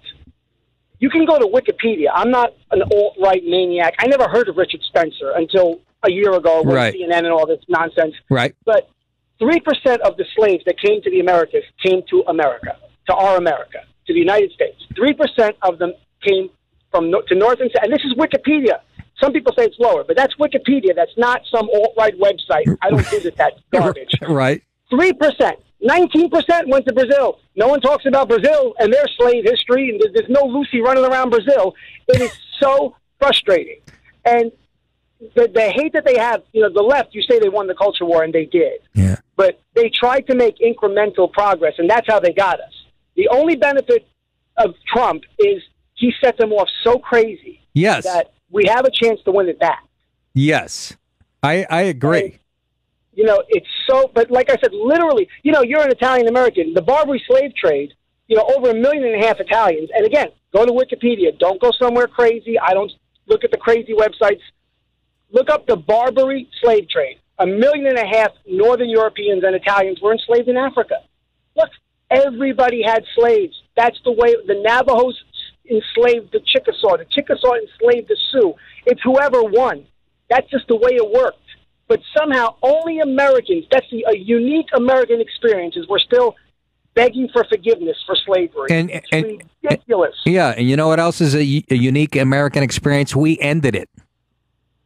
you can go to Wikipedia. I'm not an alt-right maniac. I never heard of Richard Spencer until a year ago with right. CNN and all this nonsense. Right. But 3% of the slaves that came to the Americas came to America, to our America, to the United States. 3% of them came to North and South. And this is Wikipedia. Some people say it's lower, but that's Wikipedia. That's not some alt-right website. I don't visit that garbage. Right. 3%. 19% went to Brazil. No one talks about Brazil and their slave history, and there's no Lucy running around Brazil. It is so frustrating. And the hate that they have, the left, you say they won the culture war, and they did. Yeah. But they tried to make incremental progress, and that's how they got us. The only benefit of Trump is he set them off so crazy yes. that we have a chance to win it back. Yes, I agree. And, it's so, but like I said, literally, you're an Italian-American. The Barbary slave trade, over 1.5 million Italians. And again, go to Wikipedia. Don't go somewhere crazy. I don't look at the crazy websites. Look up the Barbary slave trade. 1.5 million Northern Europeans and Italians were enslaved in Africa. Look, everybody had slaves. That's the way the Navajos enslaved the Chickasaw. The Chickasaw enslaved the Sioux. It's whoever won. That's just the way it worked. But somehow only Americans, that's a unique American experience, is we're still begging for forgiveness for slavery. It's ridiculous. Yeah, and you know what else is a unique American experience? We ended it.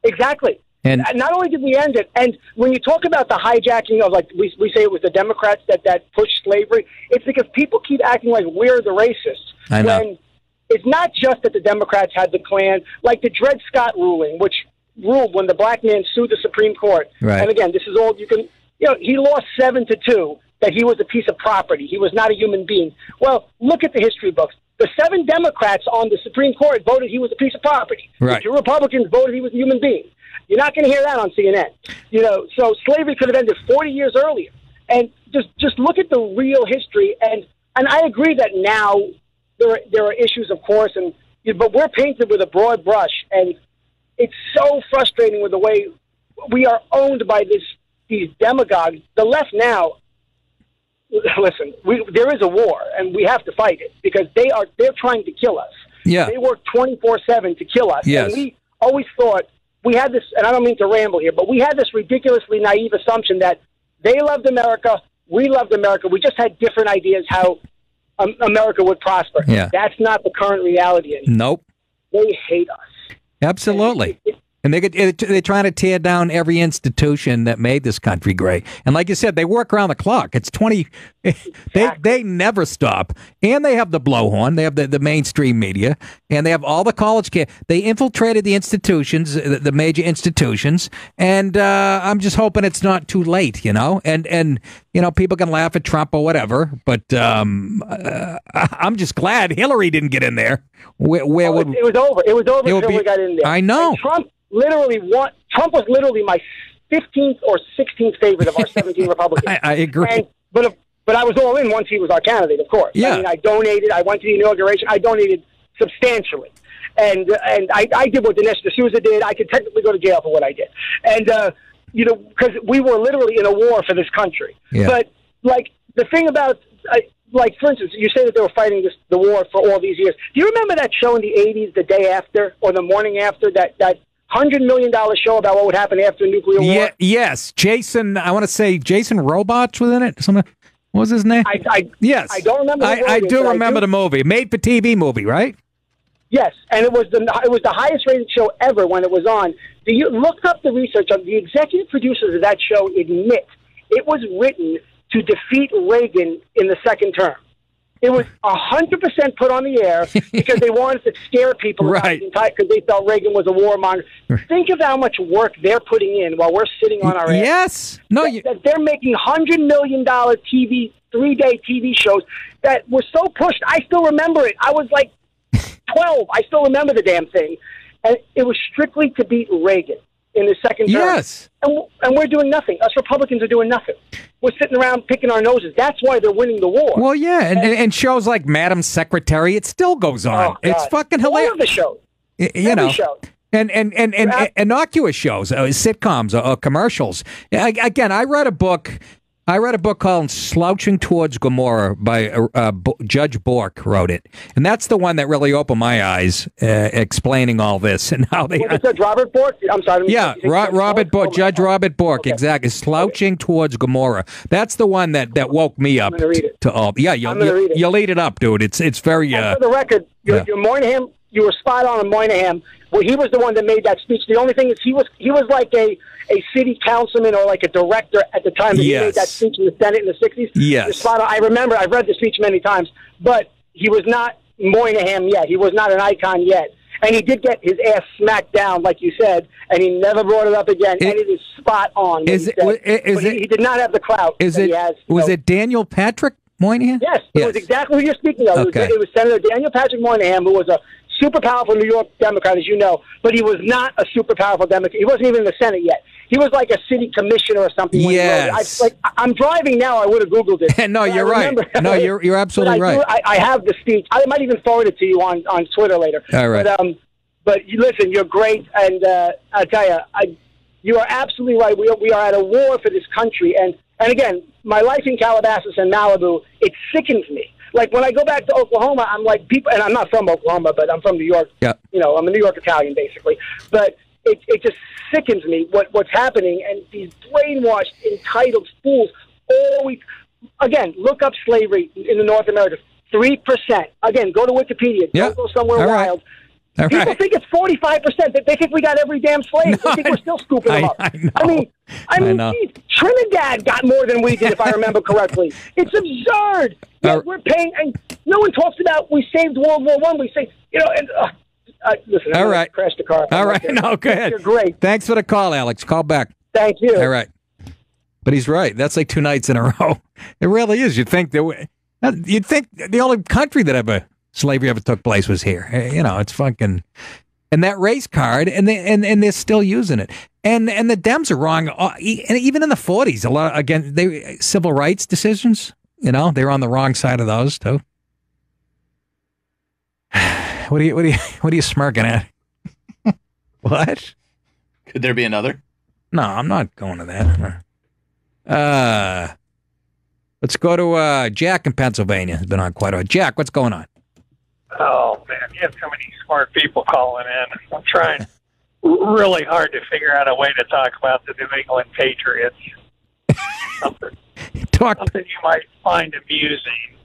Exactly. And not only did we end it, and when you talk about the hijacking of, like, we say it was the Democrats that pushed slavery, it's because people keep acting like we're the racists. I know. When it's not just that the Democrats had the Klan, like the Dred Scott ruling, which ruled when the black man sued the Supreme Court. Right. And again, this is all you can, he lost 7-2, that he was a piece of property. He was not a human being. Well, look at the history books. The 7 Democrats on the Supreme Court voted he was a piece of property. Right. The 2 Republicans voted he was a human being. You're not going to hear that on CNN. So slavery could have ended 40 years earlier. And just look at the real history. And I agree that now there are issues, of course, but we're painted with a broad brush, and it's so frustrating with the way we are owned by these demagogues. The left now, listen, there is a war, and we have to fight it, because they're trying to kill us. Yeah. They work 24/7 to kill us. Yes. And we always thought, we had this, and I don't mean to ramble here, but we had this ridiculously naive assumption that they loved America, we loved America. We just had different ideas how America would prosper. Yeah. That's not the current reality anymore. Nope. They hate us. Absolutely. And they're trying to tear down every institution that made this country great. And like you said, they work around the clock. It's 20. They never stop. And they have the blowhorn. They have the mainstream media. And they have all the college kids. They infiltrated the institutions, the major institutions. And I'm just hoping it's not too late, And people can laugh at Trump or whatever. But I'm just glad Hillary didn't get in there. It was over. It was over if Hillary got in there. I know. And Trump was literally my 15th or 16th favorite of our 17 Republicans. I agree. But I was all in once he was our candidate, of course. Yeah. I mean, I donated. I went to the inauguration. I donated substantially. And I did what Dinesh D'Souza did. I could technically go to jail for what I did. And because we were literally in a war for this country. Yeah. But like the thing about, like for instance, you say that they were fighting the war for all these years. Do you remember that show in the '80s, The Day After or the Morning After, that $100 million show about what would happen after a nuclear war? Yeah, yes. I want to say Jason Robards was in it. What was his name? Yes. I don't remember. I do remember the movie. Made for TV movie, right? Yes, and it was the highest rated show ever when it was on. You look up the research on the executive producers of that show admit it was written to defeat Reagan in the second term. It was 100% put on the air because they wanted to scare people right, because they felt Reagan was a warmonger. Think of how much work they're putting in while we're sitting on our ass. Yes. No, that they're making $100 million TV, 3-day TV shows that were so pushed. I still remember it. I was like 12. I still remember the damn thing. And it was strictly to beat Reagan in the second term. Yes. And we're doing nothing. Us Republicans are doing nothing. We're sitting around picking our noses. That's why they're winning the war. Well, yeah, and shows like Madam Secretary, it still goes on. Oh, it's fucking hilarious. All of the shows. Every show. And innocuous shows, sitcoms, commercials. Again, I read a book called "Slouching Towards Gomorrah" by Judge Bork wrote it, and that's the one that really opened my eyes, explaining all this and how they. What, Judge Robert Bork? I'm sorry. Yeah, Robert Bork, Judge Robert Bork, exactly. "Slouching Towards Gomorrah." That's the one that woke me up to all. Yeah, you'll eat it up, dude. It's very. For the record, your Moynihan, you were spot on Moynihan. Well, he was the one that made that speech. The only thing is he was like a city councilman or like a director at the time that he made that speech in the Senate in the 60s. Yes. Spot on. I remember. I've read the speech many times, but he was not Moynihan yet. He was not an icon yet. And he did get his ass smacked down, like you said, and he never brought it up again. And it is spot on. He did not have the clout that he has. Was it Daniel Patrick Moynihan? Yes. It was exactly who you're speaking of. Okay. It was Senator Daniel Patrick Moynihan, who was a super powerful New York Democrat, as you know, but he was not a super powerful Democrat. He wasn't even in the Senate yet. He was like a city commissioner or something. Yes. I'm driving now. I would have Googled it. No, you're right. No, you're absolutely right. I have the speech. I might even forward it to you on Twitter later. All right. But listen, you're great, and I tell you, you are absolutely right. We are at a war for this country, and again, my life in Calabasas and Malibu, it sickens me. Like when I go back to Oklahoma, I'm like people, and I'm not from Oklahoma, but I'm from New York. Yeah. I'm a New York Italian basically. But it just sickens me what's happening, and these brainwashed, entitled fools. Again, look up slavery in North America. 3%. Again, go to Wikipedia. Don't go somewhere wild. People think it's 45%. They think we got every damn slave. They think we're still scooping them up. I mean, geez, Trinidad got more than we did, if I remember correctly. It's absurd. Yet we're paying, and no one talks about we saved World War I. We saved, listen, all right. Crash the car. All right. No, go ahead. You're great. Thanks for the call, Alex. Call back. Thank you. All right. But he's right. That's like 2 nights in a row. It really is. You'd think the only country that slavery ever took place was here. It's fucking, and that race card, and they're still using it. And the Dems are wrong. And even in the 40s, a lot again, civil rights decisions. They're on the wrong side of those too. What are you smirking at? What? Could there be another? No, I'm not going to that. Let's go to Jack in Pennsylvania. Has been on quite a while. Jack, what's going on? Oh, man, you have so many smart people calling in. I'm trying really hard to figure out a way to talk about the New England Patriots. Something you might find amusing.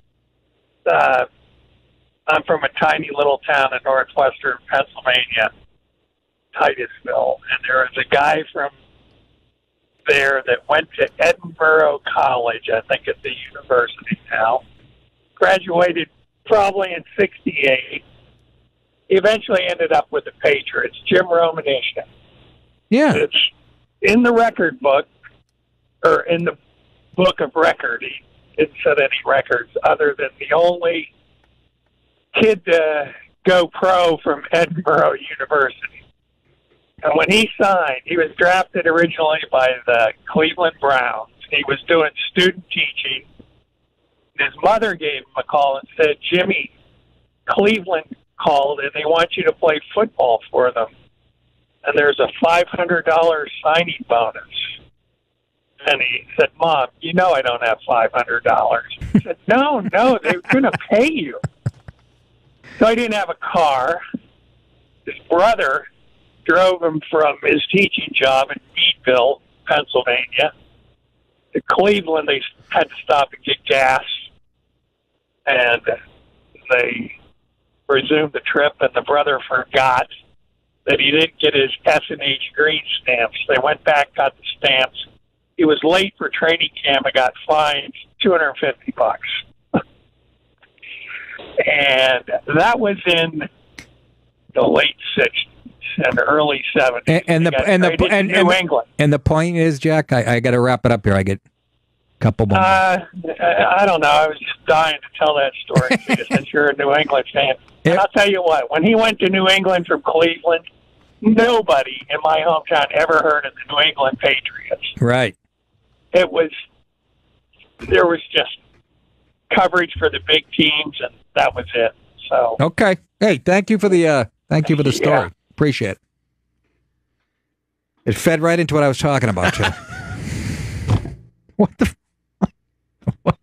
I'm from a tiny little town in northwestern Pennsylvania, Titusville, and there is a guy from there that went to Edinburgh College. I think it's a university now. Graduated probably in '68. He eventually ended up with the Patriots. Jim Romanisha. Yeah. It's in the record book, or in the book of record. He didn't set any records other than the only kid to go pro from Edinburgh University. And when he signed, he was drafted originally by the Cleveland Browns. He was doing student teaching. His mother gave him a call and said, Jimmy, Cleveland called and they want you to play football for them. And there's a $500 signing bonus. And he said, Mom, you know I don't have $500. He said, no, they're going to pay you. So I didn't have a car. His brother drove him from his teaching job in Meadville, Pennsylvania, to Cleveland. They had to stop and get gas. And they resumed the trip, and the brother forgot that he didn't get his S&H green stamps. They went back, got the stamps. He was late for training camp and got fined $250. And that was in the late 60s and early 70s. And New England. And the point is, Jack, I got to wrap it up here. I get a couple more. I don't know. I was just dying to tell that story since you're a New England fan. And I'll tell you what, when he went to New England from Cleveland, nobody in my hometown ever heard of the New England Patriots. Right. There was just coverage for the big teams, and that was it. So okay. Hey, thank you for the story. Yeah. Appreciate it. It fed right into what I was talking about, too. What the? What?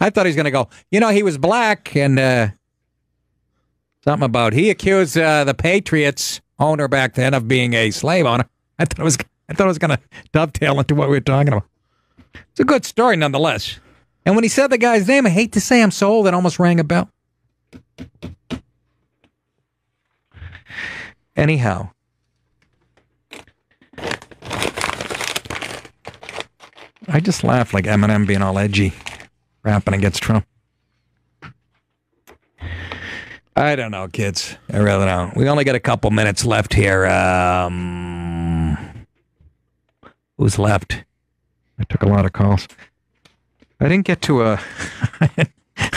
I thought he was going to go, he was black and something about he accused the Patriots owner back then of being a slave owner. I thought it was going to dovetail into what we were talking about. It's a good story nonetheless. And when he said the guy's name, I hate to say I'm so old, it almost rang a bell. Anyhow. I just laugh like Eminem being all edgy, rapping against Trump. I don't know, kids. I really don't. We only got a couple minutes left here. Who's left? I took a lot of calls. I didn't get to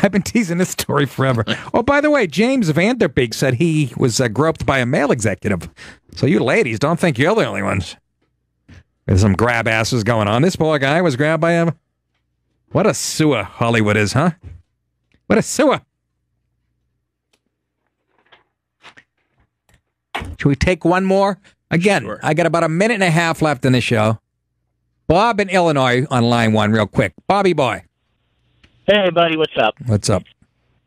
I've been teasing this story forever. Oh, by the way, James Vanderbeek said he was groped by a male executive. So you ladies, don't think you're the only ones. There's some grab asses going on. This poor guy was grabbed by a... What a sewer Hollywood is, huh? What a sewer. Should we take one more? Again, sure. I got about a minute and a half left in the show. Bob in Illinois on line one, real quick. Bobby boy. Hey, buddy, what's up? What's up?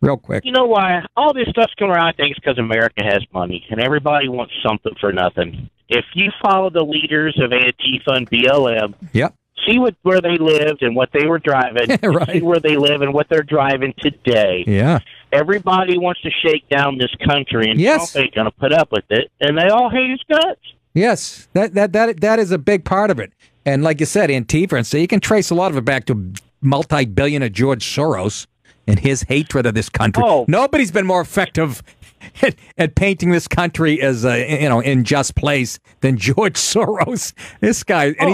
Real quick. You know why all this stuff's going around? I think it's because America has money, and everybody wants something for nothing. If you follow the leaders of Antifa and BLM, yep. See where they lived and what they were driving, right. See where they live and what they're driving today. Yeah. Everybody wants to shake down this country, and yes. Trump ain't going to put up with it, and they all hate his guts. Yes, that is a big part of it. And like you said, Antifa, and so you can trace a lot of it back to multi-billionaire George Soros and his hatred of this country. Oh. Nobody's been more effective at painting this country as a unjust place than George Soros. This guy, and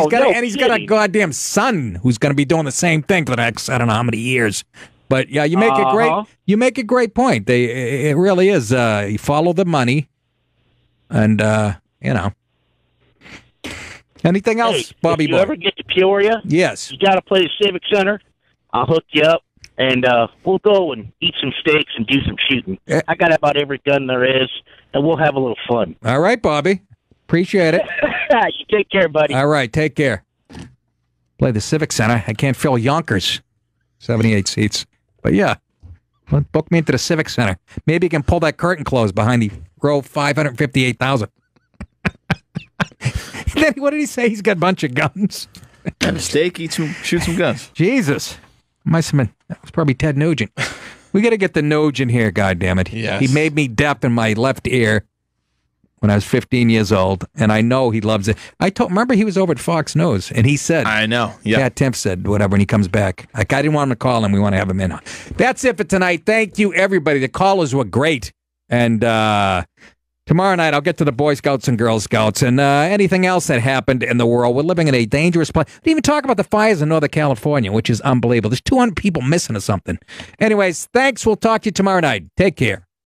he's got a goddamn son who's going to be doing the same thing for the next I don't know how many years. But yeah, you make a great point. It really is. You follow the money, and Anything else, Bobby if you boy? ever get to Peoria, yes, you got to play the Civic Center. I'll hook you up, and we'll go and eat some steaks and do some shooting. I got about every gun there is, and we'll have a little fun. All right, Bobby. Appreciate it. You take care, buddy. All right, take care. Play the Civic Center. I can't fill Yonkers. 78 seats. But yeah, book me into the Civic Center. Maybe you can pull that curtain closed behind the row 558,000. Then what did he say? He's got a bunch of guns. Have a steak, shoot some guns. Jesus. That was probably Ted Nugent. We got to get the Nugent here, goddammit. Yes. He made me deaf in my left ear when I was 15 years old, and I know he loves it. Remember he was over at Fox News, and he said... I know, yeah. Pat Timp said whatever when he comes back. I didn't want him to call him. We want to have him in. That's it for tonight. Thank you, everybody. The callers were great. And tomorrow night, I'll get to the Boy Scouts and Girl Scouts and anything else that happened in the world. We're living in a dangerous place. We didn't even talk about the fires in Northern California, which is unbelievable. There's 200 people missing or something. Anyways, thanks. We'll talk to you tomorrow night. Take care.